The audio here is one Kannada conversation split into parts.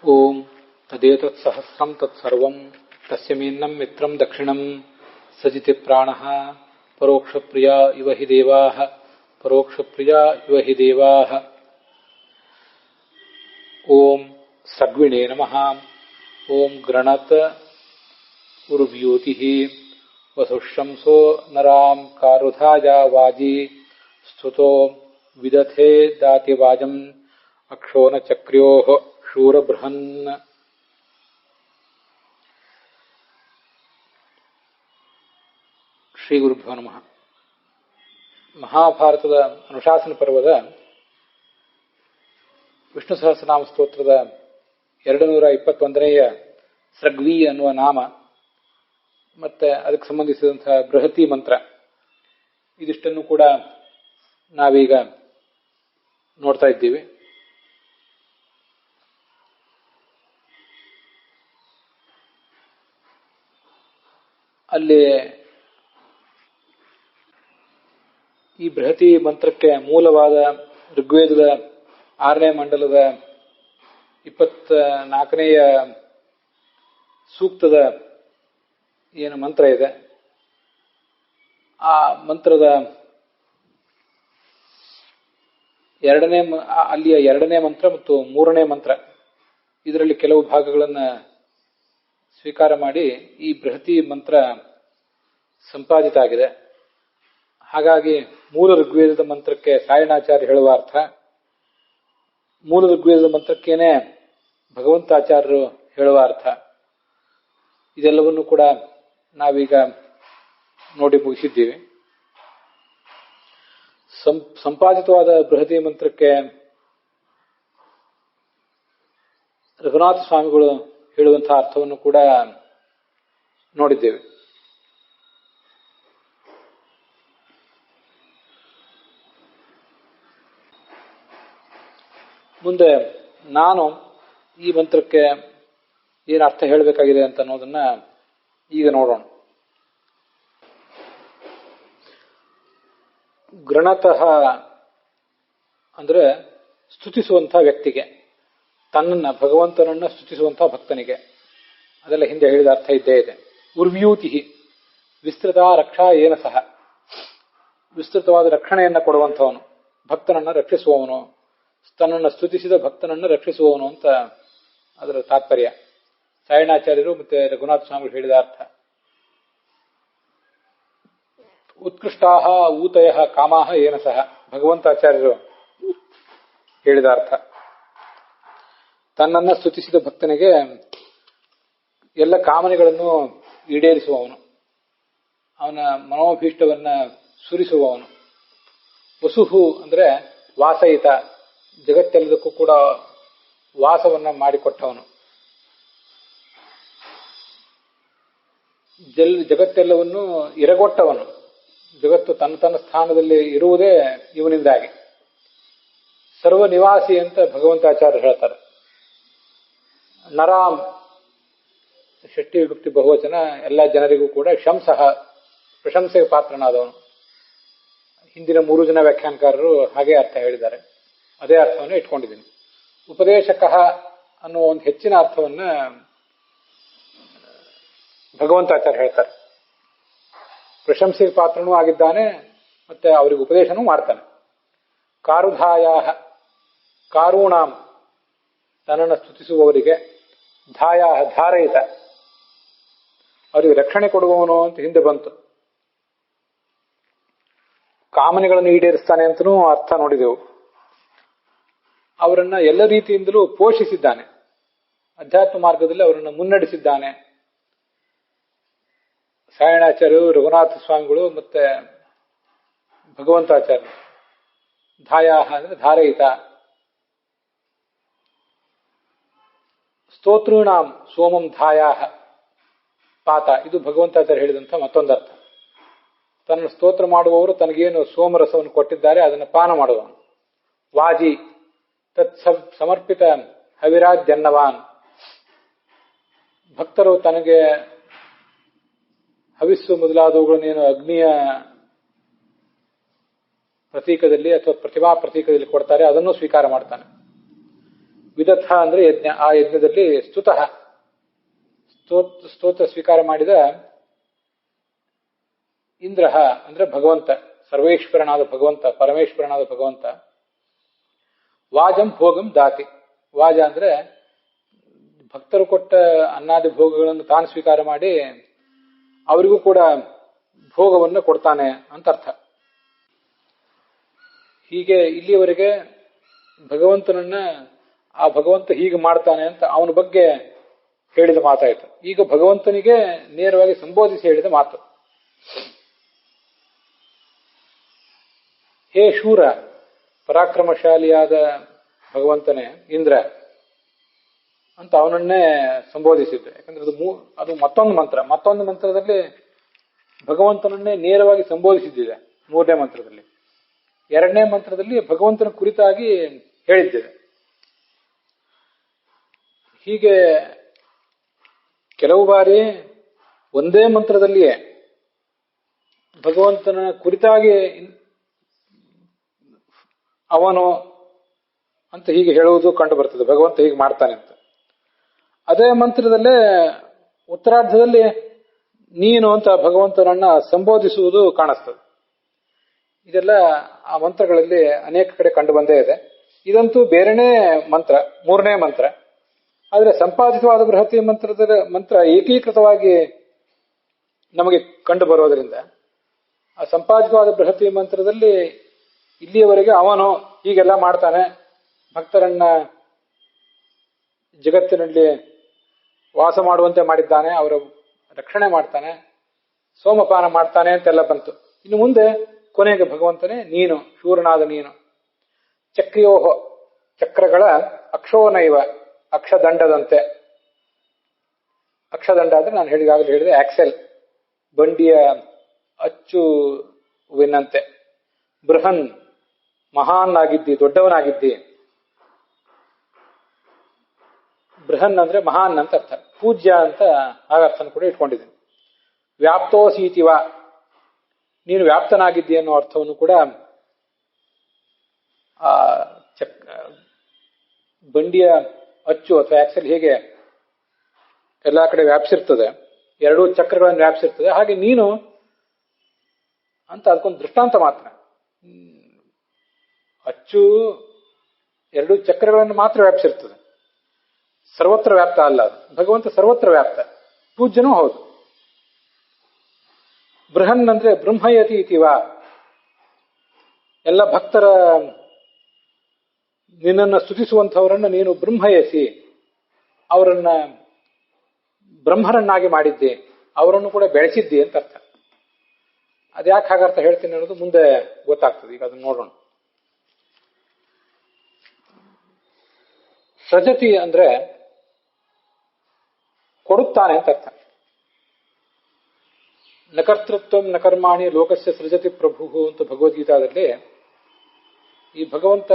ಓಂ ತದೇತತ್ ಸಹಸ್ರಂ ತತ್ಸರ್ವಂ ತಸ್ಯ ಮೇನ್ನಂ ಮಿತ್ರಂ ದಕ್ಷಿಣಂ ಸಜಿತಿ ಪ್ರಾಣಃ ಪರೋಕ್ಷಪ್ರಿಯ ಇವ ಹಿ ದೇವಾಃ ಪರೋಕ್ಷಪ್ರಿಯ ಇವ ಹಿ ದೇವಾಃ. ಓಂ ಸಗ್ವಿಣೇ ನಮಃ. ಓಂ ಗೃಣತ್ ಉರ್ವ್ಯೂತಿಃ ವಸುಶಂಸೋ ನರಾಂ ಕಾರುಧಾಯ ವಾಜಿ ಸ್ತುತೋ ವಿದಥೇ ದಾತಿವಾಜಂ ಅಕ್ಷೋನ ಚಕ್ರ್ಯೋಃ ಶೂರಬೃಹನ್. ಶ್ರೀ ಗುರುಭ್ಯೋ ನಮಃ. ಮಹಾಭಾರತದ ಅನುಶಾಸನ ಪರ್ವದ ವಿಷ್ಣು ಸಹಸ್ರನಾಮ ಸ್ತೋತ್ರದ 221ನೇ ಸೃಗ್ವಿ ಅನ್ನುವ ನಾಮ ಮತ್ತೆ ಅದಕ್ಕೆ ಸಂಬಂಧಿಸಿದಂತಹ ಬೃಹತಿ ಮಂತ್ರ, ಇದಿಷ್ಟನ್ನು ಕೂಡ ನಾವೀಗ ನೋಡ್ತಾ ಇದ್ದೀವಿ. ಅಲ್ಲಿ ಈ ಬೃಹತಿ ಮಂತ್ರಕ್ಕೆ ಮೂಲವಾದ ಋಗ್ವೇದದ 6ನೇ ಮಂಡಲದ 24ನೇ ಸೂಕ್ತದ ಏನು ಮಂತ್ರ ಇದೆ, ಆ ಮಂತ್ರದ ಅಲ್ಲಿಯ 2ನೇ ಮಂತ್ರ ಮತ್ತು 3ನೇ ಮಂತ್ರ, ಇದರಲ್ಲಿ ಕೆಲವು ಭಾಗಗಳನ್ನು ಸ್ವೀಕಾರ ಮಾಡಿ ಈ ಬೃಹತಿ ಮಂತ್ರ ಸಂಪಾದಿತ ಆಗಿದೆ. ಹಾಗಾಗಿ ಮೂಲ ಋಗ್ವೇದದ ಮಂತ್ರಕ್ಕೆ ಸಾಯಣಾಚಾರ್ಯ ಹೇಳುವ ಅರ್ಥ, ಮೂಲ ಋಗ್ವೇದದ ಮಂತ್ರಕ್ಕೇನೆ ಭಗವಂತಾಚಾರ್ಯರು ಹೇಳುವ ಅರ್ಥ, ಇದೆಲ್ಲವನ್ನು ಕೂಡ ನಾವೀಗ ನೋಡಿ ಮುಗಿಸಿದ್ದೀವಿ. ಸಂಪಾದಿತವಾದ ಬೃಹತಿ ಮಂತ್ರಕ್ಕೆ ರಘುನಾಥ ಸ್ವಾಮಿಗಳು ಹೇಳುವಂತಹ ಅರ್ಥವನ್ನು ಕೂಡ ನೋಡಿದ್ದೇವೆ. ಮುಂದೆ ನಾನು ಈ ಮಂತ್ರಕ್ಕೆ ಏನು ಅರ್ಥ ಹೇಳಬೇಕಾಗಿದೆ ಅಂತ ಅನ್ನೋದನ್ನ ಈಗ ನೋಡೋಣ. ಗೃಣತಃ ಅಂದ್ರೆ ಸ್ತುತಿಸುವಂತಹ ವ್ಯಕ್ತಿಗೆ, ತನ್ನನ್ನ ಭಗವಂತನನ್ನ ಸ್ತುತಿಸುವಂತಹ ಭಕ್ತನಿಗೆ, ಅದೆಲ್ಲ ಹಿಂದೆ ಹೇಳಿದ ಅರ್ಥ ಇದ್ದೇ ಇದೆ. ಉರ್ವ್ಯೂತಿ ವಿಸ್ತೃತ ರಕ್ಷಾ ಏನ ಸಹ, ವಿಸ್ತೃತವಾದ ರಕ್ಷಣೆಯನ್ನ ಕೊಡುವಂಥವನು, ಭಕ್ತನನ್ನ ರಕ್ಷಿಸುವವನು, ತನ್ನನ್ನು ಸ್ತುತಿಸಿದ ಭಕ್ತನನ್ನು ರಕ್ಷಿಸುವವನು ಅಂತ ಅದರ ತಾತ್ಪರ್ಯ. ಸಾಯಣಾಚಾರ್ಯರು ಮತ್ತೆ ರಘುನಾಥ ಸ್ವಾಮಿಗಳು ಹೇಳಿದ ಅರ್ಥ. ಉತ್ಕೃಷ್ಟಾಹ ಊತಯ ಕಾಮಾಹ ಏನ ಸಹ, ಭಗವಂತಾಚಾರ್ಯರು ಹೇಳಿದ ಅರ್ಥ. ತನ್ನನ್ನ ಸ್ತುತಿಸಿದ ಭಕ್ತನಿಗೆ ಎಲ್ಲ ಕಾಮನೆಗಳನ್ನು ಈಡೇರಿಸುವವನು, ಅವನ ಮನೋಭೀಷ್ಟವನ್ನ ಸುರಿಸುವವನು. ವಸುಹು ಅಂದ್ರೆ ವಾಸಯಿತ, ಜಗತ್ತೆಲ್ಲದಕ್ಕೂ ಕೂಡ ವಾಸವನ್ನ ಮಾಡಿಕೊಟ್ಟವನು. ಜಗತ್ತೆಲ್ಲವನ್ನು ಇರಗೊಟ್ಟವನು. ಜಗತ್ತು ತನ್ನ ಸ್ಥಾನದಲ್ಲಿ ಇರುವುದೇ ಇವನಿಂದಾಗಿ. ಸರ್ವ ನಿವಾಸಿ ಅಂತ ಭಗವಂತಾಚಾರ್ಯರು ಹೇಳ್ತಾರೆ. ನರಾಮ್ ಷಷ್ಠಿ ವಿಭಕ್ತಿ ಬಹುವಚನ, ಎಲ್ಲ ಜನರಿಗೂ ಕೂಡ ಶಂಸಃ ಪ್ರಶಂಸೆಗೆ ಪಾತ್ರನಾದವನು. ಹಿಂದಿನ 3 ಜನ ವ್ಯಾಖ್ಯಾನಕಾರರು ಹಾಗೆ ಅರ್ಥ ಹೇಳಿದ್ದಾರೆ, ಅದೇ ಅರ್ಥವನ್ನು ಇಟ್ಕೊಂಡಿದ್ದೀನಿ. ಉಪದೇಶಕಃ ಅನ್ನುವ ಒಂದು ಹೆಚ್ಚಿನ ಅರ್ಥವನ್ನ ಭಗವಂತಾಚಾರ್ಯ ಹೇಳ್ತಾರೆ. ಪ್ರಶಂಸೆಗೆ ಪಾತ್ರನೂ ಆಗಿದ್ದಾನೆ, ಮತ್ತೆ ಅವರಿಗೆ ಉಪದೇಶನೂ ಮಾಡ್ತಾನೆ. ಕಾರುಧಾಯ ಕಾರುಣಾಂ ತನ್ನನ್ನು ಸ್ತುತಿಸುವವರಿಗೆ, ಧಾಯ ಧಾರಯಿತ ಅವರಿಗೆ ರಕ್ಷಣೆ ಕೊಡುವವನು ಅಂತ ಹಿಂದೆ ಬಂತು. ಕಾಮನೆಗಳನ್ನು ಈಡೇರಿಸ್ತಾನೆ ಅಂತನೂ ಅರ್ಥ ನೋಡಿದೆವು. ಅವರನ್ನ ಎಲ್ಲ ರೀತಿಯಿಂದಲೂ ಪೋಷಿಸಿದ್ದಾನೆ, ಅಧ್ಯಾತ್ಮ ಮಾರ್ಗದಲ್ಲಿ ಅವರನ್ನು ಮುನ್ನಡೆಸಿದ್ದಾನೆ. ಸಾಯಣಾಚಾರ್ಯರು, ರಘುನಾಥ ಸ್ವಾಮಿಗಳು ಮತ್ತೆ ಭಗವಂತಾಚಾರ್ಯರು. ಧಾಯಾಹ ಅಂದ್ರೆ ಧಾರಯಿತ. ಸ್ತೋತೃಣಾಂ ಸೋಮಂ ಧಾಯಾಹ ಪಾತ, ಇದು ಭಗವಂತಾಚಾರ್ಯ ಹೇಳಿದಂಥ ಮತ್ತೊಂದು ಅರ್ಥ. ತನ್ನ ಸ್ತೋತ್ರ ಮಾಡುವವರು ತನಗೇನು ಸೋಮರಸವನ್ನು ಕೊಟ್ಟಿದ್ದಾರೆ ಅದನ್ನು ಪಾನ ಮಾಡುವವನು. ವಾಜಿ ತತ್ ಸಮರ್ಪಿತ ಹವಿರಾಜ್ಯನ್ನವಾನ್, ಭಕ್ತರು ತನಗೆ ಹವಿಸ್ಸು ಮೊದಲಾದವುಗಳನ್ನೇನು ಅಗ್ನಿಯ ಪ್ರತೀಕದಲ್ಲಿ ಅಥವಾ ಪ್ರತಿಮಾ ಪ್ರತೀಕದಲ್ಲಿ ಕೊಡ್ತಾರೆ, ಅದನ್ನು ಸ್ವೀಕಾರ ಮಾಡ್ತಾನೆ. ವಿದಥ ಅಂದ್ರೆ ಯಜ್ಞ. ಆ ಯಜ್ಞದಲ್ಲಿ ಸ್ತುತಃ ಸ್ತೋತ್ರ ಸ್ವೀಕಾರ ಮಾಡಿದ ಇಂದ್ರ ಅಂದ್ರೆ ಭಗವಂತ, ಸರ್ವೇಶ್ವರನಾದ ಭಗವಂತ, ಪರಮೇಶ್ವರನಾದ ಭಗವಂತ. ವಾಜಂ ಭೋಗಂ ದಾತಿ. ವಾಜ ಅಂದ್ರೆ ಭಕ್ತರು ಕೊಟ್ಟ ಅನ್ನಾದಿ ಭೋಗಗಳನ್ನು ತಾನು ಸ್ವೀಕಾರ ಮಾಡಿ ಅವರಿಗೂ ಕೂಡ ಭೋಗವನ್ನು ಕೊಡ್ತಾನೆ ಅಂತ ಅರ್ಥ. ಹೀಗೆ ಇಲ್ಲಿಯವರೆಗೆ ಭಗವಂತನನ್ನ ಆ ಭಗವಂತ ಹೀಗೆ ಮಾಡ್ತಾನೆ ಅಂತ ಅವನ ಬಗ್ಗೆ ಹೇಳಿದ ಮಾತಾಯಿತು. ಈಗ ಭಗವಂತನಿಗೆ ನೇರವಾಗಿ ಸಂಬೋಧಿಸಿ ಹೇಳಿದ ಮಾತು. ಹೇ ಶೂರ, ಪರಾಕ್ರಮಶಾಲಿಯಾದ ಭಗವಂತನೇ ಇಂದ್ರ ಅಂತ ಅವನನ್ನೇ ಸಂಬೋಧಿಸಿದ್ದು. ಯಾಕಂದ್ರೆ ಅದು ಮತ್ತೊಂದು ಮಂತ್ರದಲ್ಲಿ ಭಗವಂತನನ್ನೇ ನೇರವಾಗಿ ಸಂಬೋಧಿಸಿದ್ದಿದೆ 3ನೇ ಮಂತ್ರದಲ್ಲಿ. 2ನೇ ಮಂತ್ರದಲ್ಲಿ ಭಗವಂತನ ಕುರಿತಾಗಿ ಹೇಳಿದ್ದೇವೆ. ಹೀಗೆ ಕೆಲವು ಬಾರಿ ಒಂದೇ ಮಂತ್ರದಲ್ಲಿಯೇ ಭಗವಂತನ ಕುರಿತಾಗಿ ಅವನು ಅಂತ ಹೀಗೆ ಹೇಳುವುದು ಕಂಡು ಬರ್ತದೆ, ಭಗವಂತ ಹೀಗೆ ಮಾಡ್ತಾನೆ ಅಂತ. ಅದೇ ಮಂತ್ರದಲ್ಲೇ ಉತ್ತರಾರ್ಧದಲ್ಲಿ ನೀನು ಅಂತ ಭಗವಂತನನ್ನ ಸಂಬೋಧಿಸುವುದು ಕಾಣಿಸ್ತದೆ. ಇದೆಲ್ಲ ಆ ಮಂತ್ರಗಳಲ್ಲಿ ಅನೇಕ ಕಡೆ ಕಂಡು ಬಂದೇ ಇದೆ. ಇದಂತೂ ಬೇರೆನೇ ಮಂತ್ರ, 3ನೇ ಮಂತ್ರ. ಆದರೆ ಸಂಪಾದಿತವಾದ ಬೃಹತಿ ಮಂತ್ರ ಏಕೀಕೃತವಾಗಿ ನಮಗೆ ಕಂಡು ಬರೋದರಿಂದ ಆ ಸಂಪಾದಿತವಾದ ಬೃಹತಿ ಮಂತ್ರದಲ್ಲಿ ಇಲ್ಲಿಯವರೆಗೆ ಅವನು ಹೀಗೆಲ್ಲ ಮಾಡ್ತಾನೆ, ಭಕ್ತರನ್ನ ಜಗತ್ತಿನಲ್ಲಿ ವಾಸ ಮಾಡುವಂತೆ ಮಾಡಿದ್ದಾನೆ, ಅವರ ರಕ್ಷಣೆ ಮಾಡ್ತಾನೆ, ಸೋಮಪಾನ ಮಾಡ್ತಾನೆ ಅಂತೆಲ್ಲ ಬಂತು. ಇನ್ನು ಮುಂದೆ ಕೊನೆಗೆ ಭಗವಂತನೇ ನೀನು, ಶೂರನಾದ ನೀನು. ಚಕ್ರಿಯೋಹ, ಚಕ್ರಗಳ ಅಕ್ಷೋನೈವ, ಅಕ್ಷದಂಡದಂತೆ. ಅಕ್ಷದಂಡ ಅಂದ್ರೆ ನಾನು ಈಗಾಗಲೇ ಹೇಳಿದೆ ಆಕ್ಸೆಲ್, ಬಂಡಿಯ ಅಚ್ಚುವಿನಂತೆ. ಬೃಹನ್, ಮಹಾನ್ ಆಗಿದ್ದಿ, ದೊಡ್ಡವನಾಗಿದ್ದಿ. ಬೃಹನ್ ಅಂದ್ರೆ ಮಹಾನ್ ಅಂತ ಅರ್ಥ, ಪೂಜ್ಯ ಅಂತ ಅರ್ಥನ ಕೂಡ ಇಟ್ಕೊಂಡಿದ್ದೀನಿ. ವ್ಯಾಪ್ತೋಸೀತಿವ, ನೀನು ವ್ಯಾಪ್ತನಾಗಿದ್ದಿ ಅನ್ನೋ ಅರ್ಥವನ್ನು ಕೂಡ ಆ ಬಂಡಿಯ ಅಚ್ಚು ಅಥವಾ ಆಕ್ಸೆಲ್ ಹೇಗೆ ಎಲ್ಲಾ ಕಡೆ ವ್ಯಾಪಿಸಿರ್ತದೆ, 2 ಚಕ್ರಗಳನ್ನು ವ್ಯಾಪಿಸಿರ್ತದೆ, ಹಾಗೆ ನೀನು ಅಂತ ಅದಕ್ಕೊಂದು ದೃಷ್ಟಾಂತ ಮಾತ್ರ. ಅಚ್ಚು 2 ಚಕ್ರಗಳನ್ನು ಮಾತ್ರ ವ್ಯಾಪಿಸಿರ್ತದೆ, ಸರ್ವತ್ರ ವ್ಯಾಪ್ತ ಅಲ್ಲ ಅದು. ಭಗವಂತ ಸರ್ವತ್ರ ವ್ಯಾಪ್ತ, ಪೂಜ್ಯನೂ ಹೌದು. ಬೃಹನ್ ಅಂದ್ರೆ ಬ್ರಹ್ಮಯತಿ ಇತಿವ, ಎಲ್ಲ ಭಕ್ತರ ನಿನ್ನನ್ನು ಸ್ತುತಿಸುವಂಥವರನ್ನು ನೀನು ಬ್ರಹ್ಮಯಸಿ, ಅವರನ್ನ ಬ್ರಹ್ಮರನ್ನಾಗಿ ಮಾಡಿದ್ದೆ, ಅವರನ್ನು ಕೂಡ ಬೆಳೆಸಿದ್ದಿ ಅಂತ ಅರ್ಥ. ಅದ್ಯಾಕೆ ಹಾಗರ್ಥ ಹೇಳ್ತೀನಿ ಅನ್ನೋದು ಮುಂದೆ ಗೊತ್ತಾಗ್ತದೆ. ಈಗ ಅದನ್ನ ನೋಡೋಣ. ಸೃಜತಿ ಅಂದ್ರೆ ಕೊಡುತ್ತಾನೆ ಅಂತ ಅರ್ಥ. ನಕರ್ತೃತ್ವ ನಕರ್ಮಾಣಿ ಲೋಕಸ್ಯ ಸೃಜತಿ ಪ್ರಭು ಅಂತ ಭಗವದ್ಗೀತಾದಲ್ಲಿ ಈ ಭಗವಂತ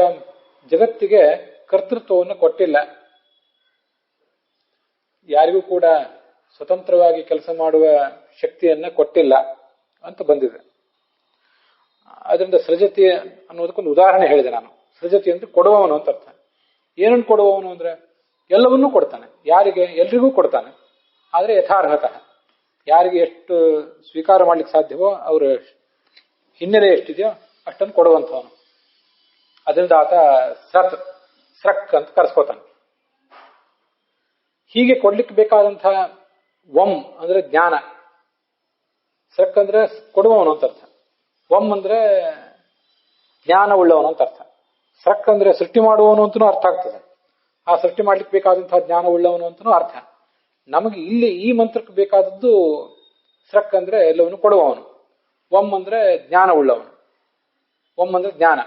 ಜಗತ್ತಿಗೆ ಕರ್ತೃತ್ವವನ್ನು ಕೊಟ್ಟಿಲ್ಲ, ಯಾರಿಗೂ ಕೂಡ ಸ್ವತಂತ್ರವಾಗಿ ಕೆಲಸ ಮಾಡುವ ಶಕ್ತಿಯನ್ನ ಕೊಟ್ಟಿಲ್ಲ ಅಂತ ಬಂದಿದೆ. ಅದರಿಂದ ಸೃಜತಿ ಅನ್ನೋದಕ್ಕೊಂದು ಉದಾಹರಣೆ ಹೇಳಿದೆ ನಾನು. ಸೃಜತಿ ಅಂದ್ರೆ ಕೊಡುವವನು ಅಂತ ಅರ್ಥ. ಏನನ್ನು ಕೊಡುವವನು ಅಂದ್ರೆ ಎಲ್ಲವನ್ನೂ ಕೊಡ್ತಾನೆ. ಯಾರಿಗೆ? ಎಲ್ರಿಗೂ ಕೊಡ್ತಾನೆ, ಆದರೆ ಯಥಾರ್ಹತಃ ಯಾರಿಗೆ ಎಷ್ಟು ಸ್ವೀಕಾರ ಮಾಡ್ಲಿಕ್ಕೆ ಸಾಧ್ಯವೋ ಅವರ ಹಿನ್ನೆಲೆ ಎಷ್ಟಿದೆಯೋ ಅಷ್ಟನ್ನು ಕೊಡುವಂಥವನು. ಅದರಿಂದ ಆತ ಸ್ರಕ್ ಅಂತ ಕರೆಸ್ಕೋತಾನೆ. ಹೀಗೆ ಕೊಡ್ಲಿಕ್ಕೆ ಬೇಕಾದಂತಹ ವಂ ಅಂದ್ರೆ ಜ್ಞಾನ, ಸ್ರಕ್ ಅಂದ್ರೆ ಕೊಡುವವನು ಅಂತ ಅರ್ಥ, ವಂ ಅಂದ್ರೆ ಜ್ಞಾನ ಉಳ್ಳವನು ಅಂತ ಅರ್ಥ, ಸ್ರಕ್ ಅಂದ್ರೆ ಸೃಷ್ಟಿ ಮಾಡುವವನು ಅಂತನೂ ಅರ್ಥ ಆಗ್ತದೆ. ಆ ಸೃಷ್ಟಿ ಮಾಡ್ಲಿಕ್ಕೆ ಬೇಕಾದಂತಹ ಜ್ಞಾನ ಉಳ್ಳವನು ಅಂತನೂ ಅರ್ಥ. ನಮಗೆ ಇಲ್ಲಿ ಈ ಮಂತ್ರಕ್ಕೆ ಬೇಕಾದದ್ದು ಸ್ರಕ್ ಅಂದ್ರೆ ಎಲ್ಲವನ್ನು ಕೊಡುವವನು, ವಂ ಅಂದ್ರೆ ಜ್ಞಾನ ಉಳ್ಳವನು, ವಂ ಅಂದ್ರೆ ಜ್ಞಾನ.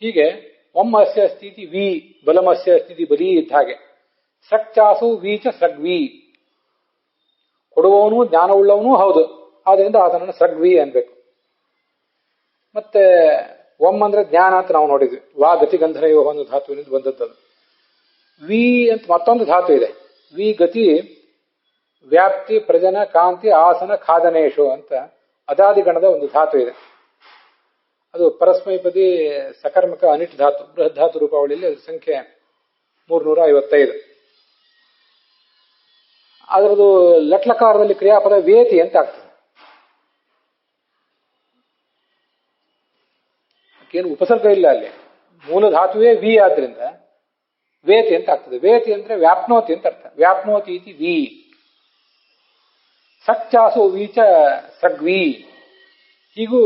ಹೀಗೆ ವಂ ಅಸ್ಯ ಸ್ಥಿತಿ ವಿ ಬಲಮಸ್ಯ ಸ್ಥಿತಿ ಬಲಿ ಇದ್ದ ಹಾಗೆ ಸ್ರಕ್ಚಾಸು ವೀಚ ಸ್ರಗ್ವಿ, ಕೊಡುವವನು ಜ್ಞಾನ ಉಳ್ಳವನು ಹೌದು, ಆದ್ರಿಂದ ಆತನನ್ನು ಸ್ರಗ್ವಿ ಅನ್ಬೇಕು. ಮತ್ತೆ ವಂ ಅಂದ್ರೆ ಜ್ಞಾನ ಅಂತ ನಾವು ನೋಡಿದ್ವಿ, ವಾ ಗತಿ ಗಂಧರಯೋ ಒಂದು ಧಾತುವಿನಿಂದ ಬಂದದ್ದು. ವಿ ಅಂತ ಮತ್ತೊಂದು ಧಾತು ಇದೆ, ವಿ ಗತಿ ವ್ಯಾಪ್ತಿ ಪ್ರಜನ ಕಾಂತಿ ಆಸನ ಖಾದನೇಶು ಅಂತ ಅದಾದಿಗಣದ ಒಂದು ಧಾತು ಇದೆ. ಅದು ಪರಸ್ಮೈಪದಿ ಸಕರ್ಮಕ ಅನಿಟ್ ಧಾತು, ಬೃಹತ್ ಧಾತು ರೂಪಾವಳಿಯಲ್ಲಿ ಅದ್ರ ಸಂಖ್ಯೆ 355. ಅದರದು ಲಟ್ಲಕಾರದಲ್ಲಿ ಕ್ರಿಯಾಪದ ವೇತಿ ಅಂತ ಆಗ್ತದೆ. ಏನು ಉಪಸರ್ಗ ಇಲ್ಲ ಅಲ್ಲಿ, ಮೂಲ ಧಾತುವೇ ವಿ ಆದ್ರಿಂದ ವೇತಿ ಅಂತ ಆಗ್ತದೆ. ವೇತಿ ಅಂದ್ರೆ ವ್ಯಾಪ್ನೋತಿ ಅಂತ ಅರ್ಥ. ವ್ಯಾಪ್ನೋತಿ ಇತಿ ವಿ. ಸಚ್ಚಾಸು ವೀಚ ಸಗ್ವಿ, ಹೀಗೂ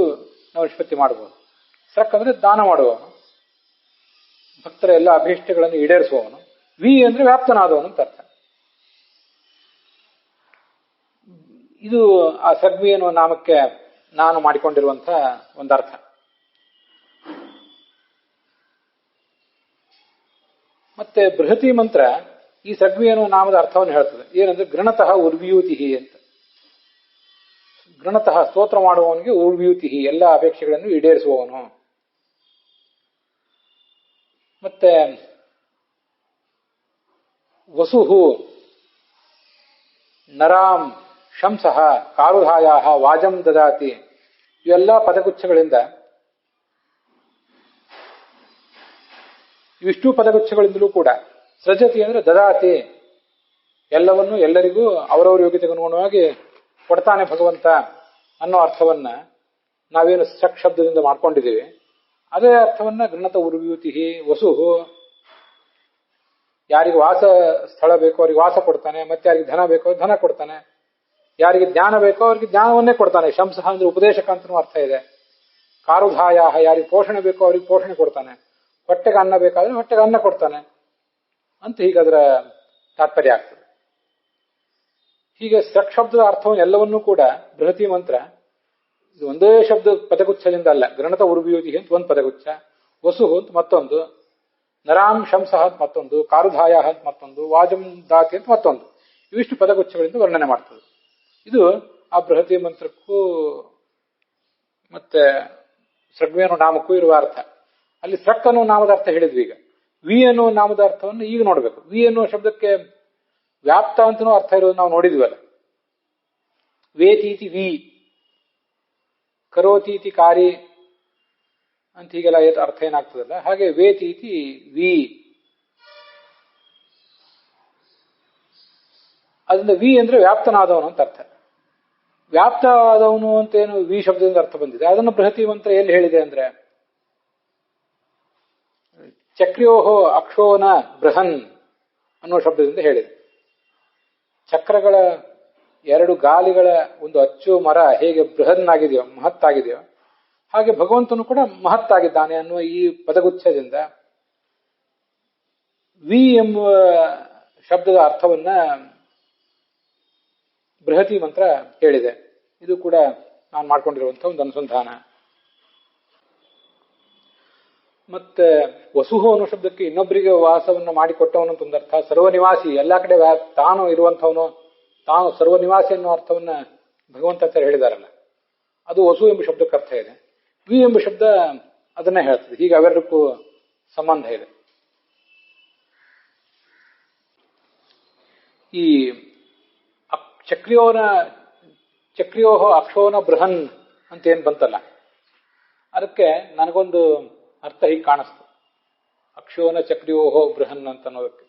ನಾವು ನಿಷ್ಪತ್ತಿ ಮಾಡಬಹುದು. ಸಕ್ ಅಂದ್ರೆ ದಾನ ಮಾಡುವವನು, ಭಕ್ತರ ಎಲ್ಲ ಅಭೀಷ್ಟಗಳನ್ನು ಈಡೇರಿಸುವವನು. ವಿ ಅಂದ್ರೆ ವ್ಯಾಪ್ತನಾದವನು ಅಂತ ಅರ್ಥ. ಇದು ಆ ಸಗ್ವಿ ಎನ್ನುವ ನಾಮಕ್ಕೆ ನಾನು ಮಾಡಿಕೊಂಡಿರುವಂತಹ ಒಂದರ್ಥ. ಮತ್ತೆ ಬೃಹತಿ ಮಂತ್ರ ಈ ಸಗ್ವಿ ಎನ್ನುವ ನಾಮದ ಅರ್ಥವನ್ನು ಹೇಳ್ತದೆ. ಏನಂದ್ರೆ ಗೃಣತಃ ಉರ್ವಿಯೂತಿ ಅಂತ. ಗೃಣತಃ ಸ್ತೋತ್ರ ಮಾಡುವವನಿಗೆ ಉರ್ವಿಯೂತಿ, ಎಲ್ಲ ಅಪೇಕ್ಷೆಗಳನ್ನು ಈಡೇರಿಸುವವನು. ಮತ್ತೆ ವಸುಹು ನರಾಂ ಶಂಸಃ ಕಾರುಧಾಯ ವಾಜಂ ದದಾತಿ, ಇವೆಲ್ಲ ಪದಗುಚ್ಛಗಳಿಂದ, ಇವಿಷ್ಟು ಪದಗುಚ್ಛಗಳಿಂದಲೂ ಕೂಡ ಸೃಜತಿ ಅಂದ್ರೆ ದದಾತಿ, ಎಲ್ಲವನ್ನು ಎಲ್ಲರಿಗೂ ಅವರವರ ಯೋಗ್ಯತೆಗೆ ಅನುಗುಣವಾಗಿ ಕೊಡ್ತಾನೆ ಭಗವಂತ ಅನ್ನೋ ಅರ್ಥವನ್ನ ನಾವೇನು ಸಕ್ ಶಬ್ದದಿಂದ ಮಾಡ್ಕೊಂಡಿದ್ದೀವಿ, ಅದೇ ಅರ್ಥವನ್ನ ಗೃಣತ ಉರ್ವ್ಯೂತಿ ವಸುಹು, ಯಾರಿಗೆ ವಾಸ ಸ್ಥಳ ಬೇಕೋ ಅವರಿಗೆ ವಾಸ ಕೊಡ್ತಾನೆ, ಮತ್ತೆ ಯಾರಿಗೆ ಧನ ಬೇಕೋ ಅವ್ರಿಗೆ ಧನ ಕೊಡ್ತಾನೆ, ಯಾರಿಗೆ ಜ್ಞಾನ ಬೇಕೋ ಅವ್ರಿಗೆ ಜ್ಞಾನವನ್ನೇ ಕೊಡ್ತಾನೆ. ಶಂಸಃ ಅಂದ್ರೆ ಉಪದೇಶಕ ಅಂತನೂ ಅರ್ಥ ಇದೆ. ಕಾರುಧಾಯ, ಯಾರಿಗೆ ಪೋಷಣೆ ಬೇಕೋ ಅವ್ರಿಗೆ ಪೋಷಣೆ ಕೊಡ್ತಾನೆ, ಹೊಟ್ಟೆಗೆ ಅನ್ನ ಬೇಕಾದ್ರೆ ಹೊಟ್ಟೆಗೆ ಅನ್ನ ಕೊಡ್ತಾನೆ ಅಂತ ಹೀಗದರ ತಾತ್ಪರ್ಯ ಆಗ್ತದೆ. ಹೀಗೆ ಸಕ್ ಶಬ್ದದ ಅರ್ಥವನ್ನು ಎಲ್ಲವನ್ನೂ ಕೂಡ ಬೃಹತಿ ಮಂತ್ರ ಇದು ಒಂದೇ ಶಬ್ದ ಪದಗುಚ್ಛದಿಂದ ಅಲ್ಲ. ಗೃಣತ ಉರ್ವಿಯೂತಿ ಅಂತ ಒಂದು ಪದಗುಚ್ಛ, ವಸುಹು ಅಂತ ಮತ್ತೊಂದು, ನರಾಂ ಶಂಸಃ ಅಂತ ಮತ್ತೊಂದು, ಕಾರುಧಾಯ ಅಂತ ಮತ್ತೊಂದು, ವಾಜಂ ದಾತಿ ಅಂತ ಮತ್ತೊಂದು, ಇವಿಷ್ಟು ಪದಗುಚ್ಛಗಳಿಂದ ವರ್ಣನೆ ಮಾಡ್ತದೆ. ಇದು ಆ ಬೃಹತಿ ಮಂತ್ರಕ್ಕೂ ಮತ್ತೆ ಸೃಗ್ವೇನು ನಾಮಕ್ಕೂ ಇರುವ ಅರ್ಥ. ಅಲ್ಲಿ ಸಕ್ ಅನ್ನೋ ನಾಮದ ಅರ್ಥ ಹೇಳಿದ್ವಿ. ಈಗ ವಿ ಅನ್ನೋ ನಾಮದ ಅರ್ಥವನ್ನು ಈಗ ನೋಡ್ಬೇಕು. ವಿ ಅನ್ನೋ ಶಬ್ದಕ್ಕೆ ವ್ಯಾಪ್ತ ಅಂತನೂ ಅರ್ಥ ಇರೋದು ನಾವು ನೋಡಿದ್ವಲ್ಲ. ವೇತೀತಿ ವಿ, ಕರೋತೀತಿ ಕಾರಿ ಅಂತ ಹೀಗೆಲ್ಲ ಅರ್ಥ ಏನಾಗ್ತದಲ್ಲ, ಹಾಗೆ ವೇತೀತಿ ವಿ. ಅದರಿಂದ ವಿ ಅಂದ್ರೆ ವ್ಯಾಪ್ತನಾದವನು ಅಂತ ಅರ್ಥ. ವ್ಯಾಪ್ತ ಆದವನು ಅಂತೇನು ವಿ ಶಬ್ದದಿಂದ ಅರ್ಥ ಬಂದಿದೆ. ಅದನ್ನು ಬೃಹತಿ ಮಂತ್ರ ಎಲ್ಲಿ ಹೇಳಿದೆ ಅಂದ್ರೆ ಚಕ್ರ್ಯೋಹೋ ಅಕ್ಷೋನ ಬೃಹನ್ ಅನ್ನೋ ಶಬ್ದದಿಂದ ಹೇಳಿದೆ. ಚಕ್ರಗಳ ಎರಡು ಗಾಲಿಗಳ ಒಂದು ಅಚ್ಚು ಮರ ಹೇಗೆ ಬೃಹನ್ನಾಗಿದೆಯೋ, ಮಹತ್ತಾಗಿದೆಯೋ, ಹಾಗೆ ಭಗವಂತನು ಕೂಡ ಮಹತ್ತಾಗಿದ್ದಾನೆ ಅನ್ನುವ ಈ ಪದಗುಚ್ಛದಿಂದ ವಿ ಎಂಬ ಶಬ್ದದ ಅರ್ಥವನ್ನ ಬೃಹತಿ ಮಂತ್ರ ಹೇಳಿದೆ. ಇದು ಕೂಡ ನಾನು ಮಾಡ್ಕೊಂಡಿರುವಂತಹ ಒಂದು ಅನುಸಂಧಾನ. ಮತ್ತೆ ವಸುಹು ಅನ್ನೋ ಶಬ್ದಕ್ಕೆ ಇನ್ನೊಬ್ಬರಿಗೆ ವಾಸವನ್ನು ಮಾಡಿಕೊಟ್ಟವನು ಅಂತ ಒಂದು ಅರ್ಥ. ಸರ್ವನಿವಾಸಿ, ಎಲ್ಲಾ ಕಡೆ ತಾನು ಇರುವಂತವನು, ತಾನು ಸರ್ವನಿವಾಸಿ ಅನ್ನೋ ಅರ್ಥವನ್ನ ಭಗವಂತಾಚಾರ್ಯ ಹೇಳಿದಾರಲ್ಲ, ಅದು ವಸು ಎಂಬ ಶಬ್ದಕ್ಕೆ ಅರ್ಥ ಇದೆ. ವಿ ಎಂಬ ಶಬ್ದ ಅದನ್ನೇ ಹೇಳ್ತದೆ. ಹೀಗೆ ಅವೆರಡಕ್ಕೂ ಸಂಬಂಧ ಇದೆ. ಈ ಚಕ್ರಿಯೋಹ ಅಕ್ಷೋನ ಬೃಹನ್ ಅಂತ ಏನ್ ಬಂತಲ್ಲ, ಅದಕ್ಕೆ ನನಗೊಂದು ಅರ್ಥ ಹೀಗೆ ಕಾಣಿಸ್ತು. ಅಕ್ಷೋನ ಚಕ್ರಿಯೋಹೋ ಬೃಹನ್ ಅಂತ ಅನ್ನೋದಕ್ಕೆ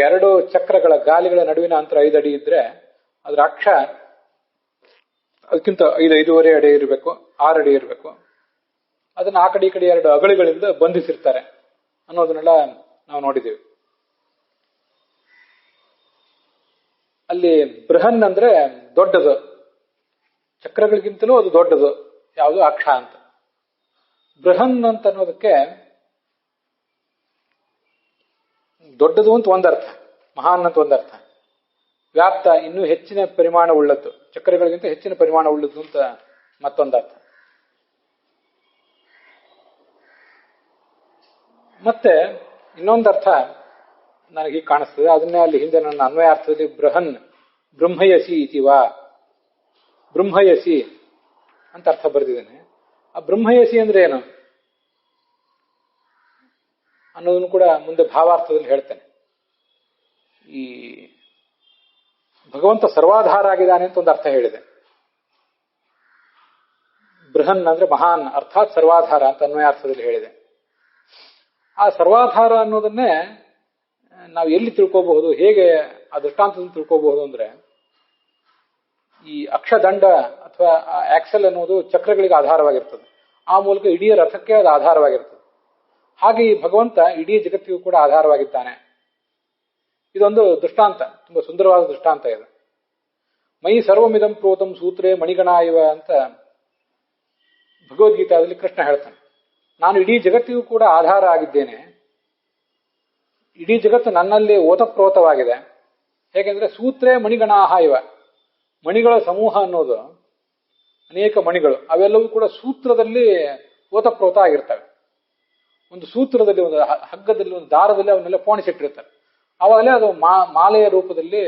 ಎರಡು ಚಕ್ರಗಳ ಗಾಲಿಗಳ ನಡುವಿನ ಅಂತರ 5 ಅಡಿ ಇದ್ರೆ ಅದ್ರ ಅಕ್ಷ ಅದಕ್ಕಿಂತ 5.5 ಅಡಿ ಇರಬೇಕು, 6 ಅಡಿ ಇರಬೇಕು. ಅದನ್ನ ಆ ಕಡೆ ಈ ಕಡೆ 2 ಅಗಳಿಗಳಿಂದ ಬಂಧಿಸಿರ್ತಾರೆ ಅನ್ನೋದನ್ನೆಲ್ಲ ನಾವು ನೋಡಿದ್ದೇವೆ. ಅಲ್ಲಿ ಬೃಹನ್ ಅಂದ್ರೆ ದೊಡ್ಡದು, ಚಕ್ರಗಳಿಗಿಂತಲೂ ಅದು ದೊಡ್ಡದು, ಯಾವುದು ಅಕ್ಷ ಅಂತ. ಬೃಹನ್ ಅಂತ ಅನ್ನೋದಕ್ಕೆ ದೊಡ್ಡದು ಅಂತ ಒಂದರ್ಥ, ಮಹಾನ್ ಅಂತ ಒಂದರ್ಥ, ವ್ಯಾಪ್ತ ಇನ್ನೂ ಹೆಚ್ಚಿನ ಪರಿಮಾಣ ಉಳ್ಳದ್ದು, ಚಕ್ರಗಳಿಗಿಂತ ಹೆಚ್ಚಿನ ಪರಿಮಾಣ ಉಳ್ಳದ್ದು ಅಂತ ಮತ್ತೊಂದರ್ಥ. ಮತ್ತೆ ಇನ್ನೊಂದರ್ಥ ನನಗೆ ಕಾಣಿಸ್ತದೆ. ಅದನ್ನೇ ಅಲ್ಲಿ ಹಿಂದೆ ನನ್ನ ಅನ್ವಯಾರ್ಥದಲ್ಲಿ ಬೃಹನ್ ಬ್ರಹ್ಮಯಸಿ ಇತಿವಾ, ಬ್ರಹ್ಮಯಸಿ ಅಂತ ಅರ್ಥ ಬರೆದಿದ್ದೇನೆ. ಆ ಬ್ರಹ್ಮಯಸಿ ಅಂದ್ರೆ ಏನು ಅನ್ನೋದನ್ನು ಕೂಡ ಮುಂದೆ ಭಾವಾರ್ಥದಲ್ಲಿ ಹೇಳ್ತೇನೆ. ಈ ಭಗವಂತ ಸರ್ವಾಧಾರ ಆಗಿದ್ದಾನೆ ಅಂತ ಒಂದು ಅರ್ಥ ಹೇಳಿದೆ. ಬೃಹನ್ ಅಂದ್ರೆ ಮಹಾನ್, ಅರ್ಥಾತ್ ಸರ್ವಾಧಾರ ಅಂತ ಅನ್ವಯಾರ್ಥದಲ್ಲಿ ಹೇಳಿದೆ. ಆ ಸರ್ವಾಧಾರ ಅನ್ನೋದನ್ನೇ ನಾವು ಎಲ್ಲಿ ತಿಳ್ಕೋಬಹುದು, ಹೇಗೆ ಆ ದೃಷ್ಟಾಂತದಿಂದ ತಿಳ್ಕೋಬಹುದು ಅಂದ್ರೆ, ಈ ಅಕ್ಷದಂಡ ಅಥವಾ ಆಕ್ಸೆಲ್ ಅನ್ನೋದು ಚಕ್ರಗಳಿಗೆ ಆಧಾರವಾಗಿರ್ತದೆ. ಆ ಮೂಲಕ ಇಡೀ ರಥಕ್ಕೆ ಅದು ಆಧಾರವಾಗಿರ್ತದೆ. ಹಾಗೆ ಈ ಭಗವಂತ ಇಡೀ ಜಗತ್ತಿಗೂ ಕೂಡ ಆಧಾರವಾಗಿದ್ದಾನೆ. ಇದೊಂದು ದೃಷ್ಟಾಂತ, ತುಂಬಾ ಸುಂದರವಾದ ದೃಷ್ಟಾಂತ ಇದು. ಮೈ ಸರ್ವಮಿದಂ ಪ್ರೋತಂ ಸೂತ್ರೇ ಮಣಿಗಣ ಇವ ಅಂತ ಭಗವದ್ಗೀತಾದಲ್ಲಿ ಕೃಷ್ಣ ಹೇಳ್ತಾನೆ. ನಾನು ಇಡೀ ಜಗತ್ತಿಗೂ ಕೂಡ ಆಧಾರ ಆಗಿದ್ದೇನೆ. ಇಡೀ ಜಗತ್ತು ನನ್ನಲ್ಲಿ ಓತಪ್ರೋತವಾಗಿದೆ. ಹೇಗೆಂದ್ರೆ ಸೂತ್ರೇ ಮಣಿಗಣಾಹ ಇವ, ಮಣಿಗಳ ಸಮೂಹ ಅನ್ನೋದು ಅನೇಕ ಮಣಿಗಳು, ಅವೆಲ್ಲವೂ ಕೂಡ ಸೂತ್ರದಲ್ಲಿ ಓತಪ್ರೋತ ಆಗಿರ್ತವೆ. ಒಂದು ಸೂತ್ರದಲ್ಲಿ, ಒಂದು ಹಗ್ಗದಲ್ಲಿ, ಒಂದು ದಾರದಲ್ಲಿ ಅವನ್ನೆಲ್ಲ ಪೋಣಿಸಿಟ್ಟಿರ್ತಾರೆ. ಆವಾಗಲೇ ಅದು ಮಾಲೆಯ ರೂಪದಲ್ಲಿ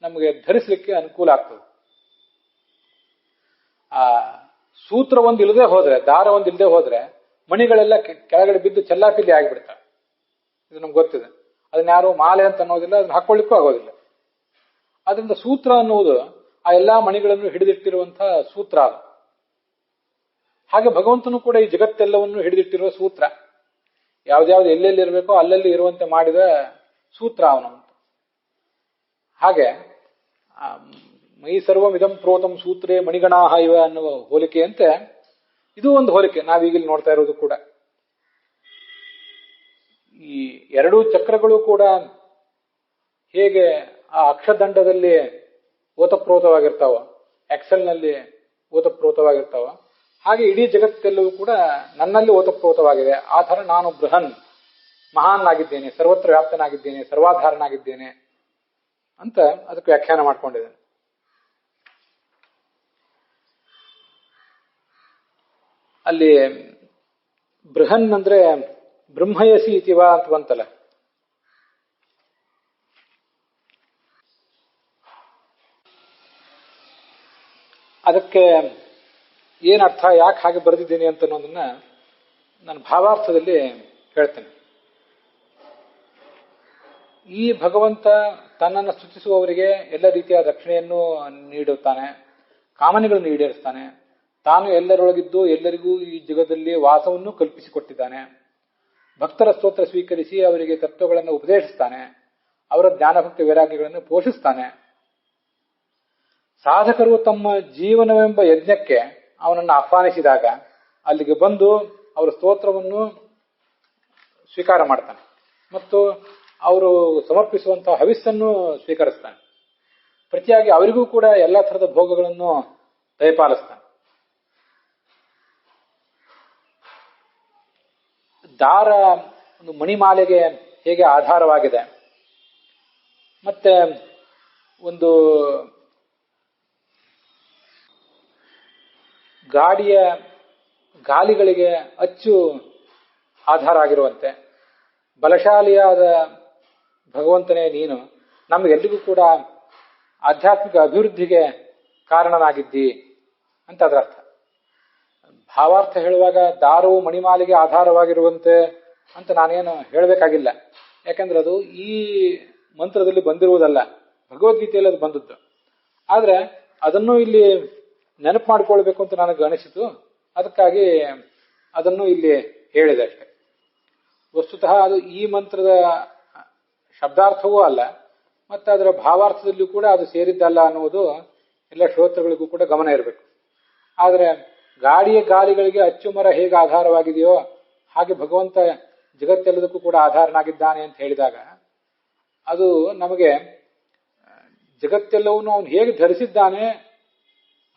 ನಮಗೆ ಧರಿಸಲಿಕ್ಕೆ ಅನುಕೂಲ ಆಗ್ತದೆ. ಆ ಸೂತ್ರ ಒಂದು ಇಲ್ಲದೆ ಹೋದ್ರೆ, ದಾರ ಒಂದು ಇಲ್ಲದೆ ಹೋದ್ರೆ ಮಣಿಗಳೆಲ್ಲ ಕೆಳಗಡೆ ಬಿದ್ದು ಚೆಲ್ಲಾಪಿಲ್ಲಿ ಆಗಿಬಿಡ್ತವೆ. ಇದು ನಮ್ಗೆ ಗೊತ್ತಿದೆ. ಅದನ್ನ ಯಾರು ಮಾಲೆ ಅಂತ ಅನ್ನೋದಿಲ್ಲ, ಅದನ್ನ ಹಾಕೊಳ್ಳಿಕ್ಕೂ ಆಗೋದಿಲ್ಲ. ಅದರಿಂದ ಸೂತ್ರ ಅನ್ನುವುದು ಆ ಎಲ್ಲಾ ಮಣಿಗಳನ್ನು ಹಿಡಿದಿಟ್ಟಿರುವಂತಹ ಸೂತ್ರ ಅದು. ಹಾಗೆ ಭಗವಂತನು ಕೂಡ ಈ ಜಗತ್ತೆಲ್ಲವನ್ನು ಹಿಡಿದಿಟ್ಟಿರುವ ಸೂತ್ರ. ಯಾವ್ದ್ಯಾವ್ದು ಎಲ್ಲೆಲ್ಲಿ ಇರಬೇಕೋ ಅಲ್ಲಲ್ಲಿ ಇರುವಂತೆ ಮಾಡಿದ ಸೂತ್ರ ಅವನು. ಹಾಗೆ ಮೈ ಸರ್ವಮಿದಂ ಪ್ರೋತಂ ಸೂತ್ರೇ ಮಣಿಗಣಾಹ ಇವ ಅನ್ನುವ ಹೋಲಿಕೆಯಂತೆ ಇದು ಒಂದು ಹೋಲಿಕೆ ನಾವೀಗಿಲ್ಲಿ ನೋಡ್ತಾ ಇರೋದು ಕೂಡ. ಈ ಎರಡೂ ಚಕ್ರಗಳು ಕೂಡ ಹೇಗೆ ಆ ಅಕ್ಷದಂಡದಲ್ಲಿ ಓತಪ್ರೋತವಾಗಿರ್ತಾವ, ಎಕ್ಸೆಲ್ನಲ್ಲಿ ಓತಪ್ರೋತವಾಗಿರ್ತಾವ, ಹಾಗೆ ಇಡೀ ಜಗತ್ತೆಲ್ಲವೂ ಕೂಡ ನನ್ನಲ್ಲಿ ಓತಪ್ರೋತವಾಗಿದೆ. ಆ ಥರ ನಾನು ಬೃಹನ್, ಮಹಾನ್ ಆಗಿದ್ದೇನೆ, ಸರ್ವತ್ರ ವ್ಯಾಪ್ತನಾಗಿದ್ದೇನೆ, ಸರ್ವಾಧಾರನಾಗಿದ್ದೇನೆ ಅಂತ ಅದಕ್ಕೆ ವ್ಯಾಖ್ಯಾನ ಮಾಡ್ಕೊಂಡಿದ್ದೇನೆ. ಅಲ್ಲಿ ಬೃಹನ್ ಅಂದ್ರೆ ಬ್ರಹ್ಮಯಸಿ ಇತಿವ ಅಂತ ಬಂತಲ್ಲ, ಅದಕ್ಕೆ ಏನರ್ಥ, ಯಾಕೆ ಹಾಗೆ ಬರೆದಿದ್ದೀನಿ ಅಂತ ಅನ್ನೋದನ್ನ ನಾನು ಭಾವಾರ್ಥದಲ್ಲಿ ಹೇಳ್ತೇನೆ. ಈ ಭಗವಂತ ತನ್ನನ್ನು ಸ್ತುತಿಸುವವರಿಗೆ ಎಲ್ಲ ರೀತಿಯ ರಕ್ಷಣೆಯನ್ನು ನೀಡುತ್ತಾನೆ, ಕಾಮನೆಗಳನ್ನು ಈಡೇರಿಸ್ತಾನೆ. ತಾನು ಎಲ್ಲರೊಳಗಿದ್ದು ಎಲ್ಲರಿಗೂ ಈ ಜಗದಲ್ಲಿ ವಾಸವನ್ನು ಕಲ್ಪಿಸಿಕೊಟ್ಟಿದ್ದಾನೆ. ಭಕ್ತರ ಸ್ತೋತ್ರ ಸ್ವೀಕರಿಸಿ ಅವರಿಗೆ ತತ್ವಗಳನ್ನು ಉಪದೇಶಿಸ್ತಾನೆ. ಅವರ ಜ್ಞಾನಭಕ್ತಿ ವೈರಾಗ್ಯಗಳನ್ನು ಪೋಷಿಸ್ತಾನೆ. ಸಾಧಕರು ತಮ್ಮ ಜೀವನವೆಂಬ ಯಜ್ಞಕ್ಕೆ ಅವನನ್ನು ಆಹ್ವಾನಿಸಿದಾಗ ಅಲ್ಲಿಗೆ ಬಂದು ಅವರ ಸ್ತೋತ್ರವನ್ನು ಸ್ವೀಕಾರ ಮಾಡ್ತಾನೆ ಮತ್ತು ಅವರು ಸಮರ್ಪಿಸುವಂತಹ ಹವಿಸ್ಸನ್ನು ಸ್ವೀಕರಿಸ್ತಾನೆ. ಪ್ರತಿಯಾಗಿ ಅವರಿಗೂ ಕೂಡ ಎಲ್ಲಾ ಥರದ ಭೋಗಗಳನ್ನು ದಯಪಾಲಿಸ್ತಾನೆ. ದಾರ ಒಂದು ಮಣಿಮಾಲೆಗೆ ಹೇಗೆ ಆಧಾರವಾಗಿದೆ, ಮತ್ತೆ ಒಂದು ಗಾಡಿಯ ಗಾಲಿಗಳಿಗೆ ಅಚ್ಚು ಆಧಾರ ಆಗಿರುವಂತೆ ಬಲಶಾಲಿಯಾದ ಭಗವಂತನೇ ನೀನು ನಮಗೆಲ್ಲರಿಗೂ ಕೂಡ ಆಧ್ಯಾತ್ಮಿಕ ಅಭಿವೃದ್ಧಿಗೆ ಕಾರಣನಾಗಿದ್ದಿ ಅಂತ ಅದರ ಅರ್ಥ. ಭಾವಾರ್ಥ ಹೇಳುವಾಗ ದಾರವು ಮಣಿಮಾಲೆಗೆ ಆಧಾರವಾಗಿರುವಂತೆ ಅಂತ ನಾನೇನು ಹೇಳಬೇಕಾಗಿಲ್ಲ. ಯಾಕಂದ್ರೆ ಅದು ಈ ಮಂತ್ರದಲ್ಲಿ ಬಂದಿರುವುದಲ್ಲ, ಭಗವದ್ಗೀತೆಯಲ್ಲಿ ಅದು ಬಂದದ್ದು. ಆದ್ರೆ ಅದನ್ನು ಇಲ್ಲಿ ನೆನಪು ಮಾಡಿಕೊಳ್ಬೇಕು ಅಂತ ನನಗೆ ಅನಿಸಿತು. ಅದಕ್ಕಾಗಿ ಅದನ್ನು ಇಲ್ಲಿ ಹೇಳಿದೆ ಅಷ್ಟೆ. ವಸ್ತುತಃ ಅದು ಈ ಮಂತ್ರದ ಶಬ್ದಾರ್ಥವೂ ಅಲ್ಲ, ಮತ್ತೆ ಅದರ ಭಾವಾರ್ಥದಲ್ಲೂ ಕೂಡ ಅದು ಸೇರಿದ್ದಲ್ಲ ಅನ್ನುವುದು ಎಲ್ಲ ಶ್ರೋತೃಗಳಿಗೂ ಕೂಡ ಗಮನ ಇರಬೇಕು. ಆದರೆ ಗಾಡಿಯ ಗಾಲಿಗಳಿಗೆ ಅಚ್ಚುಮರ ಹೇಗೆ ಆಧಾರವಾಗಿದೆಯೋ ಹಾಗೆ ಭಗವಂತ ಜಗತ್ತೆಲ್ಲದಕ್ಕೂ ಕೂಡ ಆಧಾರನಾಗಿದ್ದಾನೆ ಅಂತ ಹೇಳಿದಾಗ ಅದು ನಮಗೆ ಜಗತ್ತೆಲ್ಲವನ್ನು ಅವನು ಹೇಗೆ ಧರಿಸಿದ್ದಾನೆ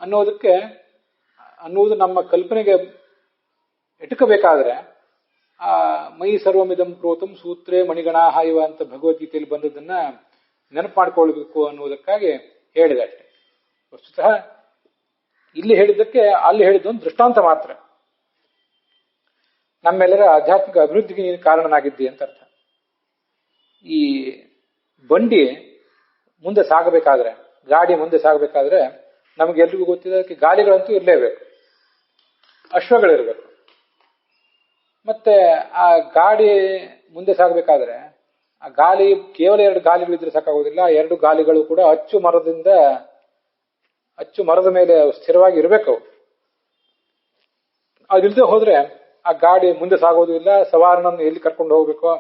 ಅನ್ನುವುದು ನಮ್ಮ ಕಲ್ಪನೆಗೆ ಎಟಕಬೇಕಾದ್ರೆ ಆ ಮೈ ಸರ್ವಮಿದಂ ಪ್ರೋತಂ ಸೂತ್ರೇ ಮಣಿಗಣಾಹ ಇವ ಅಂತ ಭಗವದ್ಗೀತೆಯಲ್ಲಿ ಬಂದದನ್ನ ನೆನಪು ಮಾಡಿಕೊಳ್ಬೇಕು ಅನ್ನುವುದಕ್ಕಾಗಿ ಹೇಳಿದೆ ಅಷ್ಟೆ. ವಸ್ತುತಃ ಇಲ್ಲಿ ಹೇಳಿದ್ದಕ್ಕೆ ಅಲ್ಲಿ ಹೇಳಿದ್ದೊಂದು ದೃಷ್ಟಾಂತ ಮಾತ್ರ. ನಮ್ಮೆಲ್ಲರ ಆಧ್ಯಾತ್ಮಿಕ ಅಭಿವೃದ್ಧಿಗೆ ನೀನು ಕಾರಣನಾಗಿದ್ದಿ ಅಂತ ಅರ್ಥ. ಈ ಬಂಡಿ ಮುಂದೆ ಸಾಗಬೇಕಾದ್ರೆ, ಗಾಡಿ ಮುಂದೆ ಸಾಗಬೇಕಾದ್ರೆ ನಮಗೆಲ್ರಿಗೂ ಗೊತ್ತಿದ್ದಕ್ಕೆ ಗಾಲಿಗಳಂತೂ ಇರಲೇಬೇಕು, ಅಶ್ವಗಳಿರಬೇಕು. ಮತ್ತೆ ಆ ಗಾಡಿ ಮುಂದೆ ಸಾಗಬೇಕಾದ್ರೆ ಆ ಗಾಲಿ ಕೇವಲ 2 ಗಾಲಿಗಳಿದ್ರೆ ಸಾಕಾಗೋದಿಲ್ಲ. 2 ಗಾಲಿಗಳು ಕೂಡ ಅಚ್ಚು ಮರದ ಮೇಲೆ ಸ್ಥಿರವಾಗಿ ಇರಬೇಕು. ಅದಿಲ್ಲದೆ ಹೋದ್ರೆ ಆ ಗಾಡಿ ಮುಂದೆ ಸಾಗೋದು ಇಲ್ಲ, ಸವಾರನನ್ನು ಎಲ್ಲಿ ಕರ್ಕೊಂಡು ಹೋಗ್ಬೇಕೋ,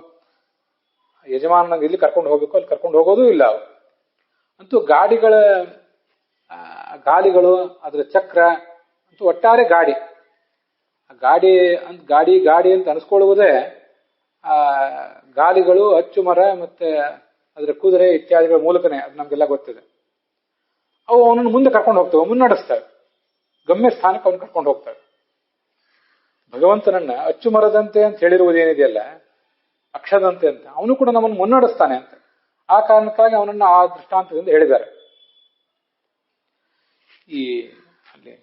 ಯಜಮಾನನನ್ನು ಎಲ್ಲಿ ಕರ್ಕೊಂಡು ಹೋಗ್ಬೇಕೋ ಅಲ್ಲಿ ಕರ್ಕೊಂಡು ಹೋಗೋದೂ ಇಲ್ಲ. ಅಂತೂ ಗಾಲಿಗಳು, ಅದರ ಚಕ್ರ ಅಂತೂ ಒಟ್ಟಾರೆ ಗಾಡಿ ಗಾಡಿ ಅಂತ ಅನಿಸ್ಕೊಳ್ಳುವುದೇ ಆ ಗಾಲಿಗಳು, ಅಚ್ಚುಮರ ಮತ್ತೆ ಅದರ ಕುದುರೆ ಇತ್ಯಾದಿಗಳ ಮೂಲಕನೇ. ಅದು ನಮ್ಗೆಲ್ಲ ಗೊತ್ತಿದೆ. ಅವು ಅವನನ್ನು ಮುಂದೆ ಕರ್ಕೊಂಡು ಹೋಗ್ತವೆ, ಮುನ್ನಡೆಸ್ತವೆ, ಗಮ್ಯ ಸ್ಥಾನಕ್ಕೆ ಅವನು ಕರ್ಕೊಂಡು ಹೋಗ್ತವೆ. ಭಗವಂತನನ್ನ ಅಚ್ಚುಮರದಂತೆ ಅಂತ ಹೇಳಿರುವುದೇನಿದೆಯಲ್ಲ, ಅಕ್ಷದಂತೆ ಅಂತ, ಅವನು ಕೂಡ ನಮ್ಮನ್ನು ಮುನ್ನಡೆಸ್ತಾನೆ ಅಂತ. ಆ ಕಾರಣಕ್ಕಾಗಿ ಅವನನ್ನು ಆ ದೃಷ್ಟಾಂತದಿಂದ ಹೇಳಿದ್ದಾರೆ. ಈ ಅಲ್ಲಿ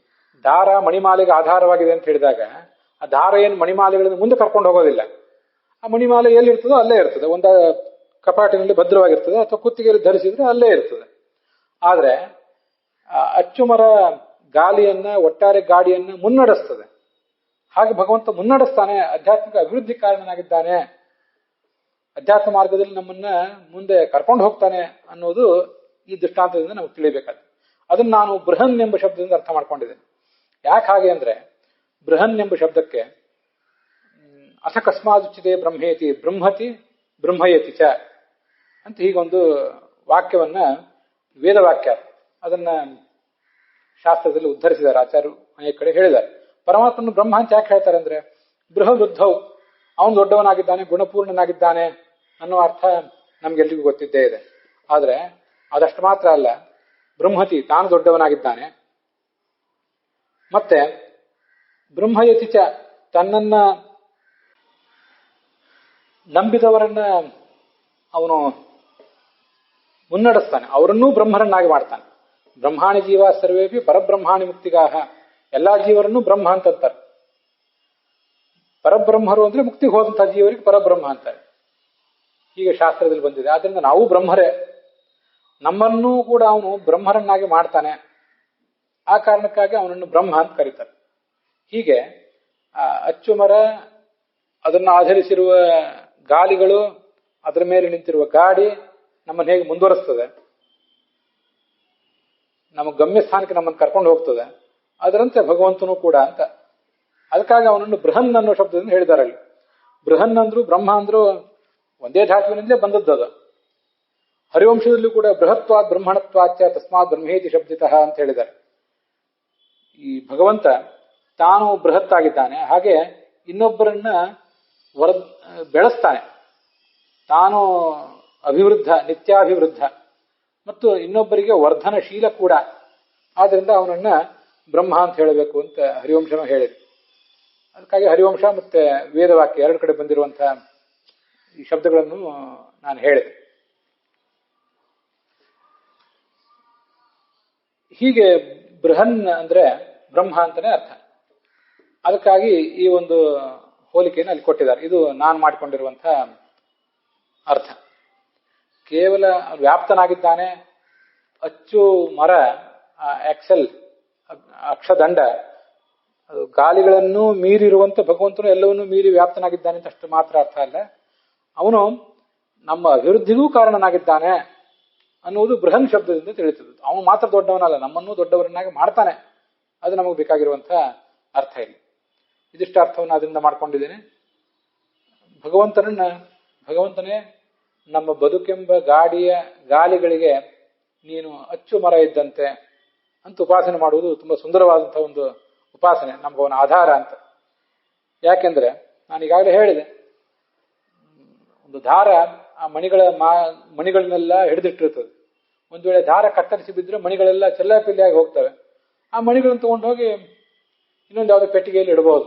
ದಾರ ಮಣಿಮಾಲೆಗೆ ಆಧಾರವಾಗಿದೆ ಅಂತ ಹೇಳಿದಾಗ, ಆ ದಾರ ಏನು ಮಣಿಮಾಲೆಗಳನ್ನು ಮುಂದೆ ಕರ್ಕೊಂಡು ಹೋಗೋದಿಲ್ಲ. ಆ ಮಣಿಮಾಲೆ ಎಲ್ಲಿರ್ತದೋ ಅಲ್ಲೇ ಇರ್ತದೆ. ಒಂದು ಕಪಾಟಿನಲ್ಲಿ ಭದ್ರವಾಗಿರ್ತದೆ, ಅಥವಾ ಕುತ್ತಿಗೆಯಲ್ಲಿ ಧರಿಸಿದ್ರೆ ಅಲ್ಲೇ ಇರ್ತದೆ. ಆದ್ರೆ ಅಚ್ಚುಮರ ಗಾಲಿಯನ್ನ, ಒಟ್ಟಾರೆ ಗಾಡಿಯನ್ನ ಮುನ್ನಡೆಸ್ತದೆ. ಹಾಗೆ ಭಗವಂತ ಮುನ್ನಡೆಸ್ತಾನೆ, ಆಧ್ಯಾತ್ಮಿಕ ಅಭಿವೃದ್ಧಿ ಕಾರಣನಾಗಿದ್ದಾನೆ, ಅಧ್ಯಾತ್ಮ ಮಾರ್ಗದಲ್ಲಿ ನಮ್ಮನ್ನ ಮುಂದೆ ಕರ್ಕೊಂಡು ಹೋಗ್ತಾನೆ ಅನ್ನೋದು ಈ ದೃಷ್ಟಾಂತದಿಂದ ನಮಗೆ ತಿಳಿಬೇಕಾದ್ರೆ. ಅದನ್ನು ನಾನು ಬೃಹನ್ ಎಂಬ ಶಬ್ದದಿಂದ ಅರ್ಥ ಮಾಡ್ಕೊಂಡಿದ್ದೇನೆ. ಯಾಕೆ ಹಾಗೆ ಅಂದ್ರೆ, ಬೃಹನ್ ಎಂಬ ಶಬ್ದಕ್ಕೆ ಅಸಕಸ್ಮಾದುಚ್ಚಿತೆ ಬ್ರಹ್ಮೇತಿ ಬ್ರಹ್ಮತಿ ಬ್ರಹ್ಮಯತಿ ಚ ಅಂತ ಹೀಗೊಂದು ವಾಕ್ಯವನ್ನ, ವೇದವಾಕ್ಯ, ಅದನ್ನ ಶಾಸ್ತ್ರದಲ್ಲಿ ಉದ್ಧರಿಸಿದ್ದಾರೆ ಆಚಾರ್ಯರು, ಅನೇಕ ಕಡೆ ಹೇಳಿದ್ದಾರೆ. ಪರಮಾತ್ಮನ ಬ್ರಹ್ಮ ಅಂತ ಯಾಕೆ ಹೇಳ್ತಾರೆ ಅಂದ್ರೆ, ಬೃಹವೃದ್ಧವು, ಅವನು ದೊಡ್ಡವನಾಗಿದ್ದಾನೆ, ಗುಣಪೂರ್ಣನಾಗಿದ್ದಾನೆ ಅನ್ನೋ ಅರ್ಥ ನಮ್ಗೆಲ್ರಿಗೂ ಗೊತ್ತಿದ್ದೇ ಇದೆ. ಆದ್ರೆ ಅದಷ್ಟು ಮಾತ್ರ ಅಲ್ಲ, ಬ್ರಹ್ಮತಿ, ತಾನು ದೊಡ್ಡವನಾಗಿದ್ದಾನೆ. ಮತ್ತೆ ಬ್ರಹ್ಮಯತಿಚ, ತನ್ನನ್ನ ನಂಬಿದವರನ್ನ ಅವನು ಮುನ್ನಡೆಸ್ತಾನೆ, ಅವರನ್ನೂ ಬ್ರಹ್ಮರನ್ನಾಗಿ ಮಾಡ್ತಾನೆ. ಬ್ರಹ್ಮಾಣಿ ಜೀವ ಸರ್ವೇಪಿ ಪರಬ್ರಹ್ಮಾಣಿ ಮುಕ್ತಿಗಾಹ, ಎಲ್ಲಾ ಜೀವರನ್ನು ಬ್ರಹ್ಮ ಅಂತಾರೆ. ಪರಬ್ರಹ್ಮರು ಅಂದ್ರೆ ಮುಕ್ತಿಗೆ ಹೋದಂತಹ ಜೀವರಿಗೆ ಪರಬ್ರಹ್ಮ ಅಂತಾರೆ. ಹೀಗೆ ಶಾಸ್ತ್ರದಲ್ಲಿ ಬಂದಿದೆ. ಆದ್ರಿಂದ ನಾವು ಬ್ರಹ್ಮರೇ, ನಮ್ಮನ್ನೂ ಕೂಡ ಅವನು ಬ್ರಹ್ಮರನ್ನಾಗಿ ಮಾಡ್ತಾನೆ. ಆ ಕಾರಣಕ್ಕಾಗಿ ಅವನನ್ನು ಬ್ರಹ್ಮ ಅಂತ ಕರೀತಾರೆ. ಹೀಗೆ ಅಚ್ಚುಮರ, ಅದನ್ನು ಆಧರಿಸಿರುವ ಗಾಲಿಗಳು, ಅದರ ಮೇಲೆ ನಿಂತಿರುವ ಗಾಡಿ ನಮ್ಮನ್ನು ಹೇಗೆ ಮುಂದುವರಿಸ್ತದೆ, ನಮ್ಮ ಗಮ್ಯ ಸ್ಥಾನಕ್ಕೆ ನಮ್ಮನ್ನು ಕರ್ಕೊಂಡು ಹೋಗ್ತದೆ, ಅದರಂತೆ ಭಗವಂತನೂ ಕೂಡ ಅಂತ. ಅದಕ್ಕಾಗಿ ಅವನನ್ನು ಬೃಹನ್ ಅನ್ನೋ ಶಬ್ದದಿಂದ ಹೇಳಿದ್ದಾರೆ. ಅಲ್ಲಿ ಬೃಹನ್ ಅಂದ್ರು ಬ್ರಹ್ಮ ಅಂದ್ರು ಒಂದೇ ಧಾತುವಿನಿಂದಲೇ ಬಂದದ್ದು. ಹರಿವಂಶದಲ್ಲೂ ಕೂಡ ಬೃಹತ್ವಾದ್ ಬ್ರಹ್ಮಣತ್ವಾಚ ತಸ್ಮಾತ್ ಬ್ರಹ್ಮೇತಿ ಶಬ್ದಿತಃ ಅಂತ ಹೇಳಿದ್ದಾರೆ. ಈ ಭಗವಂತ ತಾನು ಬೃಹತ್ತಾಗಿದ್ದಾನೆ, ಹಾಗೆ ಇನ್ನೊಬ್ಬರನ್ನ ಬೆಳೆಸ್ತಾನೆ. ತಾನು ಅಭಿವೃದ್ಧ, ನಿತ್ಯಾಭಿವೃದ್ಧ, ಮತ್ತು ಇನ್ನೊಬ್ಬರಿಗೆ ವರ್ಧನಶೀಲ ಕೂಡ. ಆದ್ರಿಂದ ಅವನನ್ನ ಬ್ರಹ್ಮ ಅಂತ ಹೇಳಬೇಕು ಅಂತ ಹರಿವಂಶನೂ ಹೇಳಿದೆ. ಅದಕ್ಕಾಗಿ ಹರಿವಂಶ ಮತ್ತೆ ವೇದವಾಕ್ಯ ಎರಡು ಕಡೆ ಬಂದಿರುವಂತಹ ಈ ಶಬ್ದಗಳನ್ನು ನಾನು ಹೇಳಿದೆ. ಹೀಗೆ ಬೃಹನ್ ಅಂದ್ರೆ ಬ್ರಹ್ಮ ಅಂತಾನೆ ಅರ್ಥ. ಅದಕ್ಕಾಗಿ ಈ ಒಂದು ಹೋಲಿಕೆಯನ್ನು ಅಲ್ಲಿ ಕೊಟ್ಟಿದ್ದಾರೆ. ಇದು ನಾನು ಮಾಡಿಕೊಂಡಿರುವಂತಹ ಅರ್ಥ. ಕೇವಲ ವ್ಯಾಪ್ತನಾಗಿದ್ದಾನೆ, ಅಚ್ಚು ಮರ, ಎಕ್ಸೆಲ್, ಅಕ್ಷದಂಡ, ಅದು ಗಾಲಿಗಳನ್ನು ಮೀರಿರುವಂತೆ ಭಗವಂತನು ಎಲ್ಲವನ್ನೂ ಮೀರಿ ವ್ಯಾಪ್ತನಾಗಿದ್ದಾನೆ ಅಂತ ಅಷ್ಟು ಮಾತ್ರ ಅರ್ಥ ಅಲ್ಲ. ಅವನು ನಮ್ಮ ಅಭಿವೃದ್ಧಿಗೂ ಕಾರಣನಾಗಿದ್ದಾನೆ ಅನ್ನುವುದು ಬೃಹನ್ ಶಬ್ದದಿಂದ ತಿಳಿಯುತ್ತದೆ. ಅವನು ಮಾತ್ರ ದೊಡ್ಡವನಲ್ಲ, ನಮ್ಮನ್ನೂ ದೊಡ್ಡವರನ್ನಾಗಿ ಮಾಡ್ತಾನೆ. ಅದು ನಮಗೆ ಬೇಕಾಗಿರುವಂತಹ ಅರ್ಥ ಇಲ್ಲಿ. ಇದಿಷ್ಟು ಅರ್ಥವನ್ನು ಅದರಿಂದ ಮಾಡ್ಕೊಂಡಿದ್ದೇನೆ. ಭಗವಂತನೇ ನಮ್ಮ ಬದುಕೆಂಬ ಗಾಲಿಗಳಿಗೆ ನೀನು ಅಚ್ಚು ಮರ ಇದ್ದಂತೆ ಅಂತ ಉಪಾಸನೆ ಮಾಡುವುದು ತುಂಬಾ ಸುಂದರವಾದಂತಹ ಒಂದು ಉಪಾಸನೆ, ನಮಗವನ ಆಧಾರ ಅಂತ. ಯಾಕೆಂದ್ರೆ ನಾನು ಈಗಾಗಲೇ ಹೇಳಿದೆ, ಒಂದು ದಾರ ಆ ಮಣಿಗಳನ್ನೆಲ್ಲ ಹಿಡಿದಿಟ್ಟಿರ್ತದೆ. ಒಂದು ವೇಳೆ ದಾರ ಕತ್ತರಿಸಿ ಬಿದ್ದರೆ ಮಣಿಗಳೆಲ್ಲ ಚೆಲ್ಲಾಪಿಲ್ಲಿಯಾಗಿ ಹೋಗ್ತವೆ. ಆ ಮಣಿಗಳನ್ನು ತಗೊಂಡು ಹೋಗಿ ಇನ್ನೊಂದು ಯಾವುದೋ ಪೆಟ್ಟಿಗೆಯಲ್ಲಿ ಇಡಬಹುದು.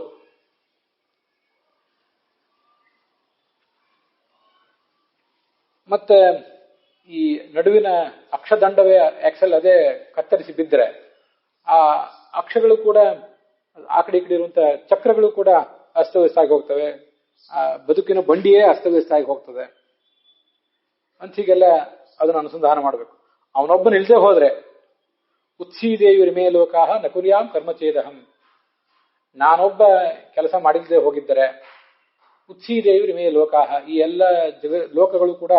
ಮತ್ತೆ ಈ ನಡುವಿನ ಅಕ್ಷದಂಡವೇ ಎಕ್ಸೆಲ್ ಅದೇ ಕತ್ತರಿಸಿ ಬಿದ್ದರೆ ಆ ಅಕ್ಷಗಳು ಕೂಡ, ಆ ಕಡೆ ಈ ಕಡೆ ಇರುವಂತಹ ಚಕ್ರಗಳು ಕೂಡ ಅಸ್ತವ್ಯಸ್ತ ಆಗಿ ಹೋಗ್ತವೆ. ಆ ಬದುಕಿನ ಬಂಡಿಯೇ ಅಸ್ತವ್ಯಸ್ತ ಆಗಿ ಹೋಗ್ತದೆ ಅಂತ. ಹೀಗೆಲ್ಲ ಅದನ್ನು ಅನುಸಂಧಾನ ಮಾಡಬೇಕು. ಅವನೊಬ್ಬನ ಇಲ್ಲದೆ ಹೋದ್ರೆ ಉತ್ಸೀದೇವಿರಿಮೇ ಲೋಕಾಹ ನಕುರ್ಯಾಂ ಕರ್ಮಚೇದಹಂ, ನಾನೊಬ್ಬ ಕೆಲಸ ಮಾಡಿಲ್ಲದೆ ಹೋಗಿದ್ದರೆ ಉತ್ಸೀದೇವಿರಿಮೇ ಲೋಕಾಹ, ಈ ಎಲ್ಲ ಲೋಕಗಳು ಕೂಡ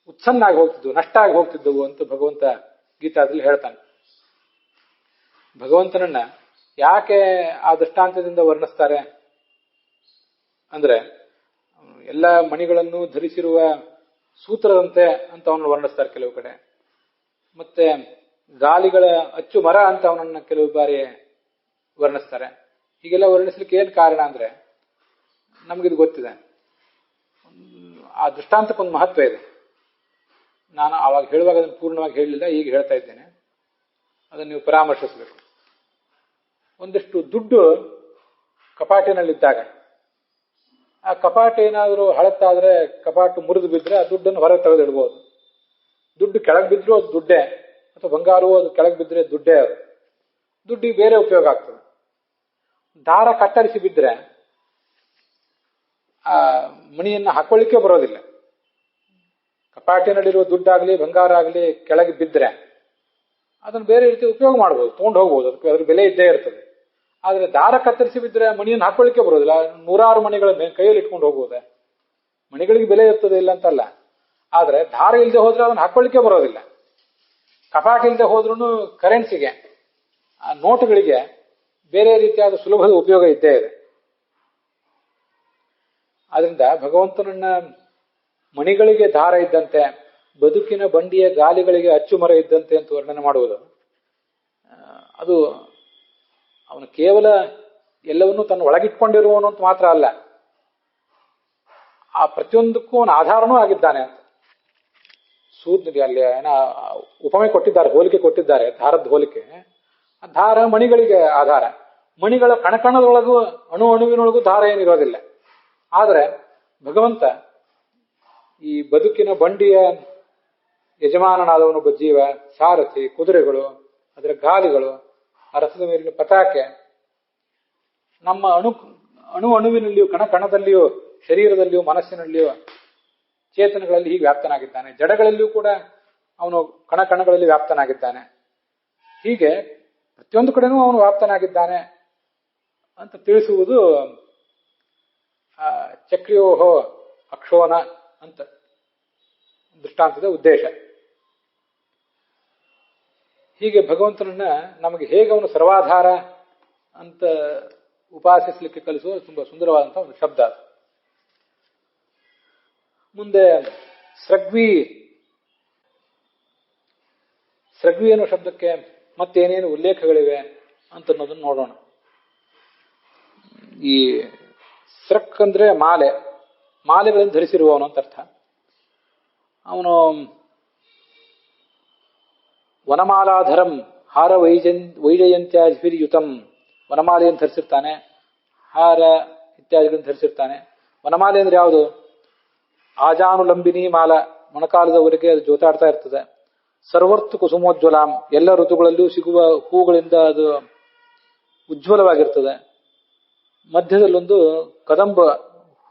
ಉತ್ಸನ್ನಾಗಿ ಹೋಗ್ತಿದ್ವು, ನಷ್ಟ ಆಗಿ ಹೋಗ್ತಿದ್ದವು ಅಂತ ಭಗವಂತ ಗೀತಾದಲ್ಲಿ ಹೇಳ್ತಾನೆ. ಭಗವಂತನನ್ನ ಯಾಕೆ ಆ ದೃಷ್ಟಾಂತದಿಂದ ವರ್ಣಿಸ್ತಾರೆ ಅಂದ್ರೆ ಎಲ್ಲ ಮಣಿಗಳನ್ನು ಧರಿಸಿರುವ ಸೂತ್ರದಂತೆ ಅಂತ ಅವನನ್ನು ವರ್ಣಿಸ್ತಾರೆ ಕೆಲವು ಕಡೆ. ಮತ್ತೆ ಗಾಲಿಗಳ ಅಚ್ಚು ಮರ ಅಂತ ಅವನನ್ನ ಕೆಲವು ಬಾರಿ ವರ್ಣಿಸ್ತಾರೆ. ಹೀಗೆಲ್ಲ ವರ್ಣಿಸ್ಲಿಕ್ಕೆ ಏನ್ ಕಾರಣ ಅಂದ್ರೆ ನಮಗಿದು ಗೊತ್ತಿದೆ. ಆ ದೃಷ್ಟಾಂತಕ್ಕೊಂದು ಮಹತ್ವ ಇದೆ. ನಾನು ಆವಾಗ ಹೇಳುವಾಗ ಅದನ್ನು ಪೂರ್ಣವಾಗಿ ಹೇಳಲಿಲ್ಲ, ಈಗ ಹೇಳ್ತಾ ಇದ್ದೇನೆ. ಅದನ್ನು ನೀವು ಪರಾಮರ್ಶಿಸಬೇಕು. ಒಂದಿಷ್ಟು ದುಡ್ಡು ಕಪಾಟಿನಲ್ಲಿದ್ದಾಗ ಆ ಕಪಾಟು ಏನಾದರೂ ಹಳತ್ತಾದ್ರೆ ಕಪಾಟು ಮುರಿದು ಬಿದ್ದರೆ ಆ ದುಡ್ಡನ್ನು ಹೊರಗೆ ತೆಗೆದಿಡ್ಬೋದು. ದುಡ್ಡು ಕೆಳಗೆ ಬಿದ್ದರೂ ಅದು ದುಡ್ಡೇ, ಅಥವಾ ಬಂಗಾರವೂ ಅದು ಕೆಳಗೆ ಬಿದ್ದರೆ ದುಡ್ಡೇ. ಅದು ದುಡ್ಡಿಗೆ ಬೇರೆ ಉಪಯೋಗ ಆಗ್ತದೆ. ದಾರ ಕತ್ತರಿಸಿ ಬಿದ್ದರೆ ಆ ಮಣಿಯನ್ನು ಹಾಕೊಳ್ಳಿಕ್ಕೆ ಬರೋದಿಲ್ಲ. ಕಪಾಟಿನಲ್ಲಿರುವ ದುಡ್ಡಾಗ್ಲಿ ಬಂಗಾರ ಆಗಲಿ ಕೆಳಗೆ ಬಿದ್ದರೆ ಅದನ್ನು ಬೇರೆ ರೀತಿ ಉಪಯೋಗ ಮಾಡ್ಬೋದು, ತಗೊಂಡು ಹೋಗ್ಬೋದು, ಅದಕ್ಕೆ ಅದ್ರ ಬೆಲೆ ಇದ್ದೇ ಇರ್ತದೆ. ಆದ್ರೆ ದಾರ ಕತ್ತರಿಸಿ ಬಿದ್ದರೆ ಮಣಿಯನ್ನು ಹಾಕೊಳ್ಳಿಕ್ಕೆ ಬರೋದಿಲ್ಲ. 100 ಮಣಿಗಳನ್ನ ಕೈಯಲ್ಲಿ ಇಟ್ಕೊಂಡು ಹೋಗ್ಬೋದೆ. ಮಣಿಗಳಿಗೆ ಬೆಲೆ ಇರ್ತದೆ ಇಲ್ಲ ಅಂತಲ್ಲ, ಆದ್ರೆ ದಾರ ಇಲ್ಲದೆ ಹೋದ್ರೆ ಅದನ್ನು ಹಾಕೊಳ್ಳಿಕ್ಕೆ ಬರೋದಿಲ್ಲ. ಕಪಾಟ ಇಲ್ಲದೆ ಹೋದ್ರೂ ಕರೆನ್ಸಿಗೆ, ಆ ನೋಟುಗಳಿಗೆ ಬೇರೆ ರೀತಿಯಾದ ಸುಲಭದ ಉಪಯೋಗ ಇದ್ದೇ ಇದೆ. ಆದ್ರಿಂದ ಭಗವಂತನನ್ನ ಮಣಿಗಳಿಗೆ ದಾರ ಇದ್ದಂತೆ, ಬದುಕಿನ ಬಂಡಿಯ ಗಾಲಿಗಳಿಗೆ ಅಚ್ಚುಮರ ಇದ್ದಂತೆ ಅಂತ ವರ್ಣನೆ ಮಾಡುವುದು, ಅದು ಅವನು ಕೇವಲ ಎಲ್ಲವನ್ನೂ ತನ್ನ ಒಳಗಿಟ್ಕೊಂಡಿರುವವನು ಅಂತ ಮಾತ್ರ ಅಲ್ಲ, ಆ ಪ್ರತಿಯೊಂದಕ್ಕೂ ಅವನು ಆಧಾರನೂ ಆಗಿದ್ದಾನೆ ಅಂತ. ಸೂರ್ಯನಿಗೆ ಅಲ್ಲಿ ಉಪಮೆ ಕೊಟ್ಟಿದ್ದಾರೆ, ಹೋಲಿಕೆ ಕೊಟ್ಟಿದ್ದಾರೆ, ದಾರದ ಹೋಲಿಕೆ. ಆ ದಾರ ಮಣಿಗಳಿಗೆ ಆಧಾರ. ಮಣಿಗಳ ಕಣಕಣದೊಳಗೂ ಅಣುವಿನೊಳಗೂ ದಾರ ಏನಿರೋದಿಲ್ಲ. ಆದರೆ ಭಗವಂತ ಈ ಬದುಕಿನ ಬಂಡಿಯ ಯಜಮಾನನಾದವನೊಬ್ಬ ಜೀವ, ಸಾರಥಿ, ಕುದುರೆಗಳು, ಅದರ ಗಾಲಿಗಳು, ಆ ರಥದ ಮೇಲಿನ ಪತಾಕೆ, ನಮ್ಮ ಅಣುವಿನಲ್ಲಿಯೂ ಕಣಕಣದಲ್ಲಿಯೂ ಶರೀರದಲ್ಲಿಯೂ ಮನಸ್ಸಿನಲ್ಲಿಯೂ ಚೇತನಗಳಲ್ಲಿ ಹೀಗೆ ವ್ಯಾಪ್ತನಾಗಿದ್ದಾನೆ. ಜಡಗಳಲ್ಲಿಯೂ ಕೂಡ ಅವನು ಕಣಕಣಗಳಲ್ಲಿ ವ್ಯಾಪ್ತನಾಗಿದ್ದಾನೆ. ಹೀಗೆ ಪ್ರತಿಯೊಂದು ಕಡೆನೂ ಅವನು ವ್ಯಾಪ್ತನಾಗಿದ್ದಾನೆ ಅಂತ ತಿಳಿಸುವುದು ಚಕ್ರಿಯೋಹೋ ಅಕ್ಷೋನ ಅಂತ ದೃಷ್ಟಾಂತದ ಉದ್ದೇಶ. ಹೀಗೆ ಭಗವಂತನನ್ನ ನಮಗೆ ಹೇಗೆ ಅವನು ಸರ್ವಾಧಾರ ಅಂತ ಉಪಾಸಿಸಲಿಕ್ಕೆ ಕಲಿಸುವ ತುಂಬಾ ಸುಂದರವಾದಂತಹ ಒಂದು ಶಬ್ದ ಅದು. ಮುಂದೆ ಸೃಗ್ವಿ ಅನ್ನೋ ಶಬ್ದಕ್ಕೆ ಮತ್ತೇನೇನು ಉಲ್ಲೇಖಗಳಿವೆ ಅಂತ ಅನ್ನೋದನ್ನು ನೋಡೋಣ. ಈ ಸೃಕ್ ಅಂದ್ರೆ ಮಾಲೆಗಳನ್ನು ಧರಿಸಿರುವವನು ಅಂತ ಅರ್ಥ. ಅವನು ವನಮಾಲಾಧರಂ ಹಾರ ವೈಜಯಂತ್ಯಾಭಿರ್ಯುತಂ, ವನಮಾಲೆಯನ್ನು ಧರಿಸಿರ್ತಾನೆ, ಹಾರ ಇತ್ಯಾದಿಗಳನ್ನು ಧರಿಸಿರ್ತಾನೆ. ವನಮಾಲೆ ಅಂದ್ರೆ ಯಾವುದು? ಆಜಾನುಲಂಬಿನಿ ಮಾಲ, ಮೊಣಕಾಲದವರೆಗೆ ಅದು ಜೋತಾಡ್ತಾ ಇರ್ತದೆ. ಸರ್ವರ್ತು ಕುಸುಮೋಜ್ವಲಾಂ, ಎಲ್ಲ ಋತುಗಳಲ್ಲಿಯೂ ಸಿಗುವ ಹೂಗಳಿಂದ ಅದು ಉಜ್ವಲವಾಗಿರ್ತದೆ. ಮಧ್ಯದಲ್ಲೊಂದು ಕದಂಬ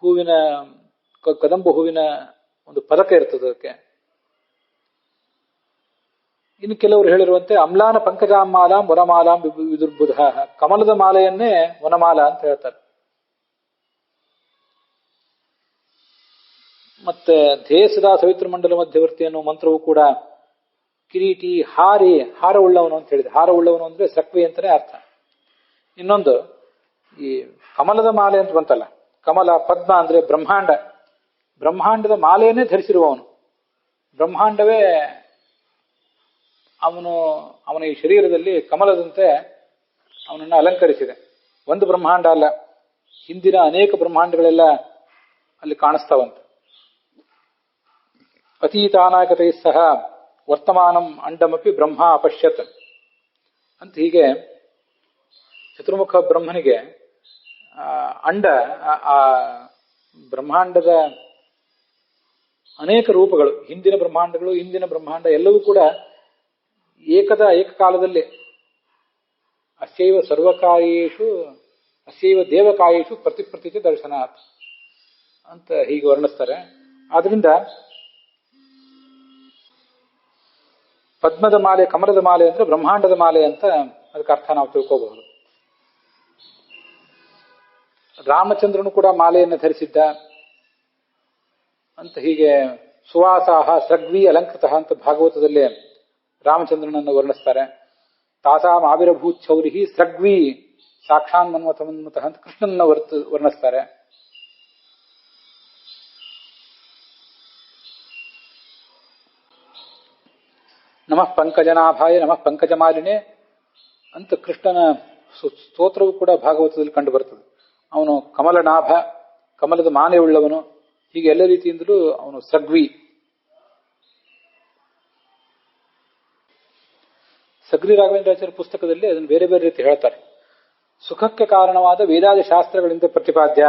ಹೂವಿನ ಒಂದು ಪದಕ ಇರ್ತದೆ ಅದಕ್ಕೆ. ಇನ್ನು ಕೆಲವರು ಹೇಳಿರುವಂತೆ ಅಮ್ಲಾನ ಪಂಕಜಾಮಾಲಾಂ ವನಮಾಲಾಂ ವಿದುರ್ಬುಧ, ಕಮಲದ ಮಾಲೆಯನ್ನೇ ವನಮಾಲ ಅಂತ ಹೇಳ್ತಾರೆ. ಮತ್ತೆ ಧೇಸದ ಸವಿತ್ರ ಮಂಡಲ ಮಧ್ಯವರ್ತಿ ಅನ್ನೋ ಮಂತ್ರವು ಕೂಡ ಕಿರೀಟಿ ಹಾರವುಳ್ಳವನು ಅಂತ ಹೇಳಿದೆ. ಹಾರವುಳ್ಳವನು ಅಂದ್ರೆ ಸಕ್ವಿ ಅಂತಾನೆ ಅರ್ಥ. ಇನ್ನೊಂದು ಈ ಕಮಲದ ಮಾಲೆ ಅಂತ ಬಂತಲ್ಲ, ಕಮಲ ಪದ್ಮ ಅಂದ್ರೆ ಬ್ರಹ್ಮಾಂಡದ ಮಾಲೆಯನ್ನೇ ಧರಿಸಿರುವವನು. ಬ್ರಹ್ಮಾಂಡವೇ ಅವನ ಈ ಶರೀರದಲ್ಲಿ ಕಮಲದಂತೆ ಅವನನ್ನು ಅಲಂಕರಿಸಿದೆ. ಒಂದು ಬ್ರಹ್ಮಾಂಡ ಅಲ್ಲ, ಹಿಂದಿನ ಅನೇಕ ಬ್ರಹ್ಮಾಂಡಗಳೆಲ್ಲ ಅಲ್ಲಿ ಕಾಣಿಸ್ತಾವಂತೆ. ಅತೀತಾನಾಗತೈ ಸಹ ವರ್ತಮಾನಂ ಅಂಡಮಪಿ ಬ್ರಹ್ಮ ಅಪಶ್ಯತ್ ಅಂತ. ಹೀಗೆ ಚತುರ್ಮುಖ ಬ್ರಹ್ಮನಿಗೆ ಅಂಡ, ಆ ಬ್ರಹ್ಮಾಂಡದ ಅನೇಕ ರೂಪಗಳು, ಹಿಂದಿನ ಬ್ರಹ್ಮಾಂಡಗಳು, ಇಂದಿನ ಬ್ರಹ್ಮಾಂಡ ಎಲ್ಲವೂ ಕೂಡ ಏಕಕಾಲದಲ್ಲಿ ಅಸ್ಯೈವ ದೇವಕಾಯೇಷು ಪ್ರತಿಪ್ರತಿಚ ದರ್ಶನಾತ್ ಅಂತ ಹೀಗೆ ವರ್ಣಿಸ್ತಾರೆ. ಆದ್ರಿಂದ ಪದ್ಮದ ಮಾಲೆ, ಕಮಲದ ಮಾಲೆ ಅಂದ್ರೆ ಬ್ರಹ್ಮಾಂಡದ ಮಾಲೆ ಅಂತ ಅದಕ್ಕೆ ಅರ್ಥ ನಾವು ತಿಳ್ಕೋಬಹುದು. ರಾಮಚಂದ್ರನು ಕೂಡ ಮಾಲೆಯನ್ನು ಧರಿಸಿದ್ದ ಅಂತ ಹೀಗೆ ಸುವಾಸಾಹ ಸೃಗ್ವಿ ಅಲಂಕೃತ ಅಂತ ಭಾಗವತದಲ್ಲಿ ರಾಮಚಂದ್ರನನ್ನು ವರ್ಣಿಸ್ತಾರೆ. ತಾಸಾಂ ಆವಿರಭೂತ್ ಚೌರಿ ಸೃಗ್ವಿ ಸಾಕ್ಷಾನ್ ಮನ್ಮಥಮನ್ಮತ ಅಂತ ಕೃಷ್ಣನನ್ನು ವರ್ಣಿಸ್ತಾರೆ. ನಮಃ ಪಂಕಜನಾಭಾಯ ನಮಃ ಪಂಕಜಮಾಲಿನೇ ಅಂತ ಕೃಷ್ಣನ ಸ್ತೋತ್ರವೂ ಕೂಡ ಭಾಗವತದಲ್ಲಿ ಕಂಡು ಬರ್ತದೆ. ಅವನು ಕಮಲನಾಭ, ಕಮಲದ ಮಾನೆ ಉಳ್ಳವನು, ಹೀಗೆ ಎಲ್ಲ ರೀತಿಯಿಂದಲೂ ಅವನು ಸಗ್ವಿ. ಸಗ್ರಿ ರಾಘವೇಂದ್ರಾಚಾರ್ಯ ಪುಸ್ತಕದಲ್ಲಿ ಅದನ್ನು ಬೇರೆ ಬೇರೆ ರೀತಿ ಹೇಳ್ತಾರೆ. ಸುಖಕ್ಕೆ ಕಾರಣವಾದ ವೇದಾದಿ ಶಾಸ್ತ್ರಗಳಿಂದ ಪ್ರತಿಪಾದ್ಯ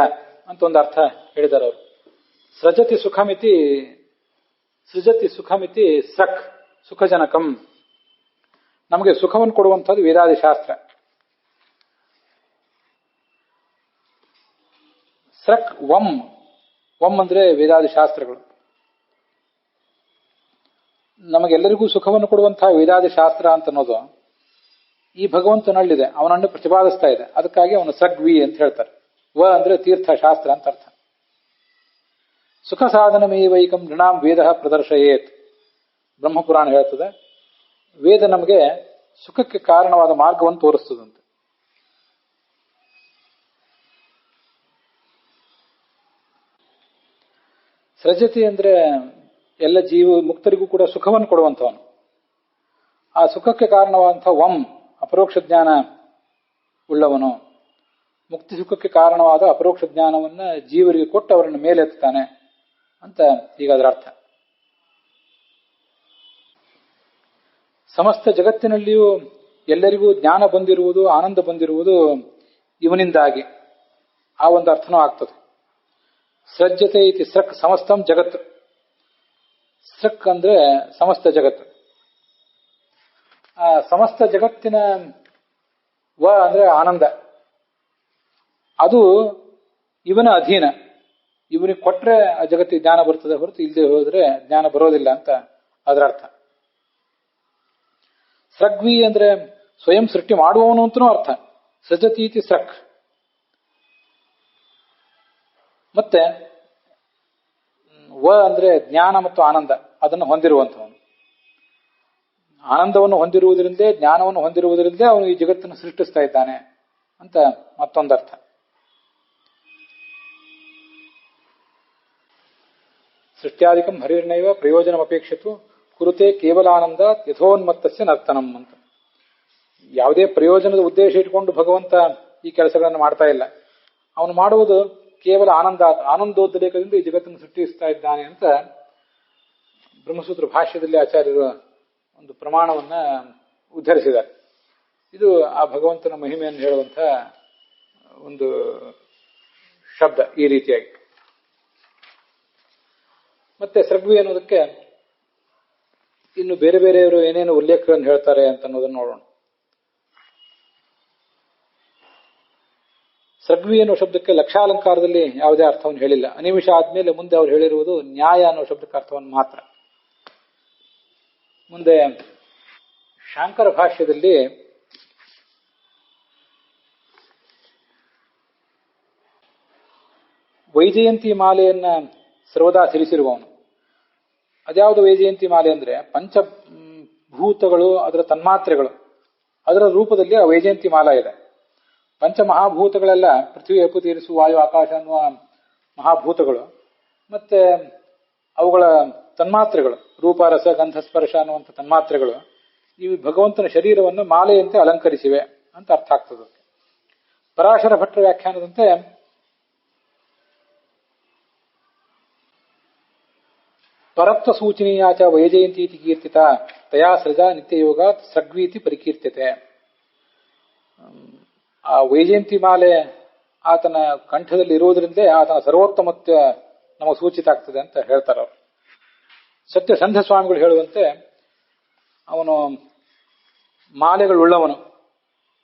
ಅಂತ ಒಂದು ಅರ್ಥ ಹೇಳಿದ್ದಾರೆ ಅವರು. ಸೃಜತಿ ಸುಖಮಿತಿ ಸಕ್ ಸುಖಜನಕಂ. ನಮಗೆ ಸುಖವನ್ನು ಕೊಡುವಂಥದ್ದು ವೇದಾದಿ ಶಾಸ್ತ್ರ. ಸಕ್ ವಂ ಅಂದ್ರೆ ವೇದಾದಿ ಶಾಸ್ತ್ರಗಳು. ನಮಗೆಲ್ಲರಿಗೂ ಸುಖವನ್ನು ಕೊಡುವಂತಹ ವೇದಾದಿ ಶಾಸ್ತ್ರ ಅಂತ ಅನ್ನೋದು ಈ ಭಗವಂತನಲ್ಲಿದೆ, ಅವನನ್ನು ಪ್ರತಿಪಾದಿಸ್ತಾ ಇದೆ. ಅದಕ್ಕಾಗಿ ಅವನು ಸಗ್ವಿ ಅಂತ ಹೇಳ್ತಾರೆ. ಅಂದ್ರೆ ತೀರ್ಥಶಾಸ್ತ್ರ ಅಂತ ಅರ್ಥ. ಸುಖ ಸಾಧನಮೇವೈಕಂ ನೃಣಾಂ ವೇದ ಪ್ರದರ್ಶಯೇತ್. ಬ್ರಹ್ಮಪುರಾಣ ಹೇಳ್ತದೆ, ವೇದ ನಮಗೆ ಸುಖಕ್ಕೆ ಕಾರಣವಾದ ಮಾರ್ಗವನ್ನು ತೋರಿಸ್ತದಂತೆ. ಸೃಜತಿ ಅಂದ್ರೆ ಎಲ್ಲ ಮುಕ್ತರಿಗೂ ಕೂಡ ಸುಖವನ್ನು ಕೊಡುವಂಥವನು. ಆ ಸುಖಕ್ಕೆ ಕಾರಣವಾದಂತಹ ಅಪರೋಕ್ಷ ಜ್ಞಾನ ಉಳ್ಳವನು. ಮುಕ್ತಿ ಸುಖಕ್ಕೆ ಕಾರಣವಾದ ಅಪರೋಕ್ಷ ಜ್ಞಾನವನ್ನ ಜೀವರಿಗೆ ಕೊಟ್ಟು ಅವರನ್ನು ಮೇಲೆತ್ತಾನೆ ಅಂತ ಹೀಗಾದ್ರ ಅರ್ಥ. ಸಮಸ್ತ ಜಗತ್ತಿನಲ್ಲಿಯೂ ಎಲ್ಲರಿಗೂ ಜ್ಞಾನ ಬಂದಿರುವುದು, ಆನಂದ ಬಂದಿರುವುದು ಇವನಿಂದಾಗಿ. ಆ ಒಂದು ಅರ್ಥನೂ ಆಗ್ತದೆ. ಸೃಜ್ಯತೆ ಇತಿ ಸೃಕ್ ಸಮಸ್ತಂ ಜಗತ್. ಸೃಕ್ ಅಂದ್ರೆ ಸಮಸ್ತ ಜಗತ್ತು. ಆ ಸಮಸ್ತ ಜಗತ್ತಿನ ಅಂದ್ರೆ ಆನಂದ, ಅದು ಇವನ ಅಧೀನ. ಇವನಿಗೆ ಕೊಟ್ರೆ ಆ ಜಗತ್ತಿಗೆ ಜ್ಞಾನ ಬರ್ತದೆ ಹೊರತು ಇಲ್ಲದೆ ಹೋದ್ರೆ ಜ್ಞಾನ ಬರೋದಿಲ್ಲ ಅಂತ ಅದರ ಅರ್ಥ. ಸೃಗ್ವಿ ಅಂದ್ರೆ ಸ್ವಯಂ ಸೃಷ್ಟಿ ಮಾಡುವವನು ಅಂತನೂ ಅರ್ಥ. ಸೃಜತೀತಿ ಸೃಕ್. ಮತ್ತೆ ಅಂದ್ರೆ ಜ್ಞಾನ ಮತ್ತು ಆನಂದ ಅದನ್ನು ಹೊಂದಿರುವಂಥವನು. ಆನಂದವನ್ನು ಹೊಂದಿರುವುದರಿಂದಲೇ, ಜ್ಞಾನವನ್ನು ಹೊಂದಿರುವುದರಿಂದಲೇ ಅವನು ಈ ಜಗತ್ತನ್ನು ಸೃಷ್ಟಿಸ್ತಾ ಇದ್ದಾನೆ ಅಂತ ಮತ್ತೊಂದರ್ಥ. ಸೃಷ್ಟ್ಯಾಧಿಕಂ ಹರಿರ್ನೈವ ಪ್ರಯೋಜನಮಪೇಕ್ಷಿತು ಕುರುತೆ ಕೇವಲಾನಂದ ಯಥೋನ್ಮತ್ತಸ್ಯ ನರ್ತನಂ ಅಂತ. ಯಾವುದೇ ಪ್ರಯೋಜನದ ಉದ್ದೇಶ ಇಟ್ಕೊಂಡು ಭಗವಂತ ಈ ಕೆಲಸಗಳನ್ನು ಮಾಡ್ತಾ ಇಲ್ಲ. ಅವನು ಮಾಡುವುದು ಕೇವಲ ಆನಂದೋದ್ರೇಕದಿಂದ ಈ ಜಗತ್ತನ್ನು ಸೃಷ್ಟಿಸ್ತಾ ಇದ್ದಾನೆ ಅಂತ ಬ್ರಹ್ಮಸೂತ್ರ ಭಾಷ್ಯದಲ್ಲಿ ಆಚಾರ್ಯರು ಒಂದು ಪ್ರಮಾಣವನ್ನ ಉದ್ಧರಿಸಿದ್ದಾರೆ. ಇದು ಆ ಭಗವಂತನ ಮಹಿಮೆಯನ್ನು ಹೇಳುವಂತಹ ಒಂದು ಶಬ್ದ ಈ ರೀತಿಯಾಗಿ. ಮತ್ತೆ ಸೃಗ್ವಿ ಅನ್ನೋದಕ್ಕೆ ಇನ್ನು ಬೇರೆ ಬೇರೆಯವರು ಏನೇನು ಉಲ್ಲೇಖಗಳನ್ನು ಹೇಳ್ತಾರೆ ಅಂತ ಅನ್ನೋದನ್ನು ನೋಡೋಣ. ಸೃಗ್ವಿ ಅನ್ನೋ ಶಬ್ದಕ್ಕೆ ಲಕ್ಷಾಲಂಕಾರದಲ್ಲಿ ಯಾವುದೇ ಅರ್ಥವನ್ನು ಹೇಳಿಲ್ಲ. ಅನಿಮಿಷ ಆದ್ಮೇಲೆ ಮುಂದೆ ಅವ್ರು ಹೇಳಿರುವುದು ನ್ಯಾಯ ಅನ್ನೋ ಶಬ್ದಕ್ಕೆ ಅರ್ಥವನ್ನು ಮಾತ್ರ. ಮುಂದೆ ಶಾಂಕರ ಭಾಷ್ಯದಲ್ಲಿ ವೈಜಯಂತಿ ಮಾಲೆಯನ್ನ ಸರ್ವದಾ ಸಿರಿಸಿರುವವನು. ಅದ್ಯಾವುದು ವೈಜಯಂತಿ ಮಾಲೆ ಅಂದ್ರೆ ಪಂಚಭೂತಗಳು, ಅದರ ತನ್ಮಾತ್ರೆಗಳು, ಅದರ ರೂಪದಲ್ಲಿ ಆ ವೈಜಯಂತಿ ಮಾಲ ಇದೆ. ಪಂಚಮಹಾಭೂತಗಳೆಲ್ಲ ಪೃಥ್ವಿ, ಅಪ್ಪು, ತೀರಿಸು, ವಾಯು, ಆಕಾಶ ಅನ್ನುವ ಮಹಾಭೂತಗಳು, ಮತ್ತೆ ಅವುಗಳ ತನ್ಮಾತ್ರೆಗಳು, ರೂಪ, ರಸ, ಗಂಧ, ಸ್ಪರ್ಶ ಅನ್ನುವಂಥ ತನ್ಮಾತ್ರೆಗಳು ಈ ಭಗವಂತನ ಶರೀರವನ್ನು ಮಾಲೆಯಂತೆ ಅಲಂಕರಿಸಿವೆ ಅಂತ ಅರ್ಥ ಆಗ್ತದೆ. ಪರಾಶರ ಭಟ್ರ ವ್ಯಾಖ್ಯಾನದಂತೆ ಪರತ್ವ ಸೂಚನೀಯಾಚ ವೈಜಯಂತಿ ಕೀರ್ತಿತ ತಯಾ ಸೃಜಾ ನಿತ್ಯಯೋಗ ಸೃಗ್ವೀತಿ ಪರಿಕೀರ್ತ್ಯತೆ. ಆ ವೈಜಯಂತಿ ಮಾಲೆ ಆತನ ಕಂಠದಲ್ಲಿ ಇರುವುದರಿಂದಲೇ ಆತನ ಸರ್ವೋತ್ತಮತ್ವ ನಮಗೆ ಸೂಚಿತ ಆಗ್ತದೆ ಅಂತ ಹೇಳ್ತಾರೆ ಅವರು. ಸತ್ಯಸಂಧ ಸ್ವಾಮಿಗಳು ಹೇಳುವಂತೆ ಅವನು ಮಾಲೆಗಳುಳ್ಳವನು,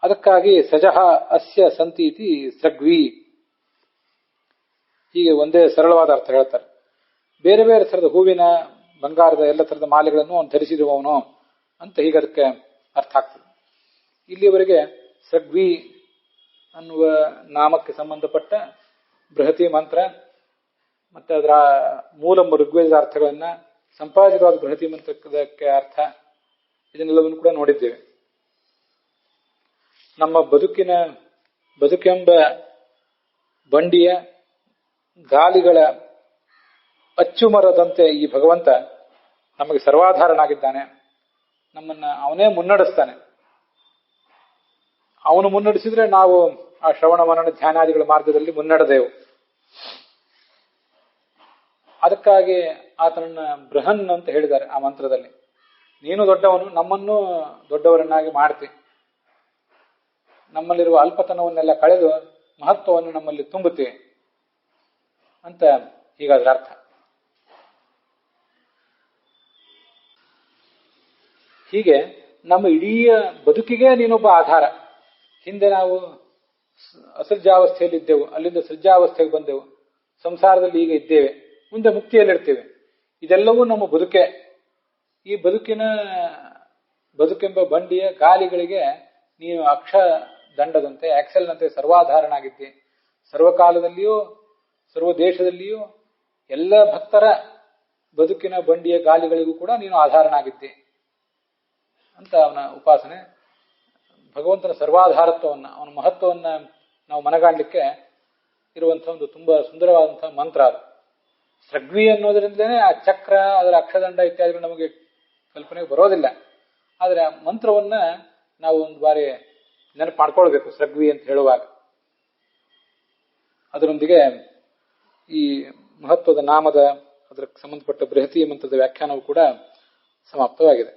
ಅದಕ್ಕಾಗಿ ಸಜಹ ಅಸ್ಯ ಸಂತೀತಿ ಸೃಗ್ವಿ. ಹೀಗೆ ಒಂದೇ ಸರಳವಾದ ಅರ್ಥ ಹೇಳ್ತಾರೆ. ಬೇರೆ ಬೇರೆ ಥರದ ಹೂವಿನ, ಬಂಗಾರದ ಎಲ್ಲ ಥರದ ಮಾಲೆಗಳನ್ನು ಅವನು ಧರಿಸಿರುವವನು ಅಂತ ಹೀಗೆ ಅದಕ್ಕೆ ಅರ್ಥ ಆಗ್ತದೆ. ಇಲ್ಲಿಯವರೆಗೆ ಸೃಗ್ವಿ ಅನ್ನುವ ನಾಮಕ್ಕೆ ಸಂಬಂಧಪಟ್ಟ ಬೃಹತಿ ಮಂತ್ರ ಮತ್ತೆ ಅದರ ಮೂಲ ಋಗ್ವೇದದ ಅರ್ಥಗಳನ್ನ, ಸಂಪಾದಿತವಾದ ಬೃಹತಿ ಮಂತ್ರಕ್ಕೆ ಅರ್ಥ, ಇದನ್ನೆಲ್ಲವನ್ನು ಕೂಡ ನೋಡಿದ್ದೇವೆ. ನಮ್ಮ ಬದುಕೆಂಬ ಬಂಡಿಯ ಗಾಲಿಗಳ ಅಚ್ಚುಮರದಂತೆ ಈ ಭಗವಂತ ನಮಗೆ ಸರ್ವಾಧಾರನಾಗಿದ್ದಾನೆ. ನಮ್ಮನ್ನ ಅವನೇ ಮುನ್ನಡೆಸ್ತಾನೆ. ಅವನು ಮುನ್ನಡೆಸಿದ್ರೆ ನಾವು ಆ ಶ್ರವಣ ಮನನ ಧ್ಯಾನಾದಿಗಳ ಮಾರ್ಗದಲ್ಲಿ ಮುನ್ನಡೆದೆವು. ಅದಕ್ಕಾಗಿ ಆತನನ್ನ ಬೃಹನ್ ಅಂತ ಹೇಳಿದ್ದಾರೆ ಆ ಮಂತ್ರದಲ್ಲಿ. ನೀನು ದೊಡ್ಡವನು, ನಮ್ಮನ್ನು ದೊಡ್ಡವರನ್ನಾಗಿ ಮಾಡ್ತಿ, ನಮ್ಮಲ್ಲಿರುವ ಅಲ್ಪತನವನ್ನೆಲ್ಲ ಕಳೆದು ಮಹತ್ವವನ್ನು ನಮ್ಮಲ್ಲಿ ತುಂಬುತ್ತಿ ಅಂತ ಹೀಗಾದ್ರ ಅರ್ಥ. ಹೀಗೆ ನಮ್ಮ ಇಡೀ ಬದುಕಿಗೆ ನೀನೊಬ್ಬ ಆಧಾರ. ಹಿಂದೆ ನಾವು ಅಸೃಜಾವಸ್ಥೆಯಲ್ಲಿದ್ದೆವು, ಅಲ್ಲಿಂದ ಸೃಜಾವಸ್ಥೆಗೆ ಬಂದೆವು, ಸಂಸಾರದಲ್ಲಿ ಈಗ ಇದ್ದೇವೆ, ಮುಂದೆ ಮುಕ್ತಿಯಲ್ಲಿರ್ತೇವೆ. ಇದೆಲ್ಲವೂ ನಮ್ಮ ಬದುಕೆ. ಈ ಬದುಕೆಂಬ ಬಂಡಿಯ ಗಾಲಿಗಳಿಗೆ ನೀನು ಅಕ್ಷ ದಂಡದಂತೆ ಆಕ್ಸೆಲ್ನಂತೆ ಸರ್ವಾಧಾರನಾಗಿದ್ದಿ. ಸರ್ವಕಾಲದಲ್ಲಿಯೂ ಸರ್ವ ದೇಶದಲ್ಲಿಯೂ ಎಲ್ಲ ಭಕ್ತರ ಬದುಕಿನ ಬಂಡಿಯ ಗಾಲಿಗಳಿಗೂ ಕೂಡ ನೀನು ಆಧಾರನಾಗಿದ್ದಿ ಅಂತ ಅವನ ಉಪಾಸನೆ. ಭಗವಂತನ ಸರ್ವಾಧಾರತ್ವವನ್ನು, ಅವನ ಮಹತ್ವವನ್ನು ನಾವು ಮನಗಾಣಲಿಕ್ಕೆ ಇರುವಂತಹ ಒಂದು ತುಂಬಾ ಸುಂದರವಾದಂತಹ ಮಂತ್ರ ಅದು. ಸೃಗ್ವಿ ಅನ್ನೋದರಿಂದಲೇ ಆ ಚಕ್ರ, ಅದರ ಅಕ್ಷದಂಡ ಇತ್ಯಾದಿಗಳು ನಮಗೆ ಕಲ್ಪನೆಗೆ ಬರೋದಿಲ್ಲ. ಆದರೆ ಆ ಮಂತ್ರವನ್ನ ನಾವು ಒಂದು ಬಾರಿ ನೆನಪು ಮಾಡ್ಕೊಳ್ಬೇಕು ಸೃಗ್ವಿ ಅಂತ ಹೇಳುವಾಗ. ಅದರೊಂದಿಗೆ ಈ ಮಹತ್ವದ ನಾಮದ ಅದಕ್ಕೆ ಸಂಬಂಧಪಟ್ಟ ಬೃಹತಿ ಮಂತ್ರದ ವ್ಯಾಖ್ಯಾನವು ಕೂಡ ಸಮಾಪ್ತವಾಗಿದೆ.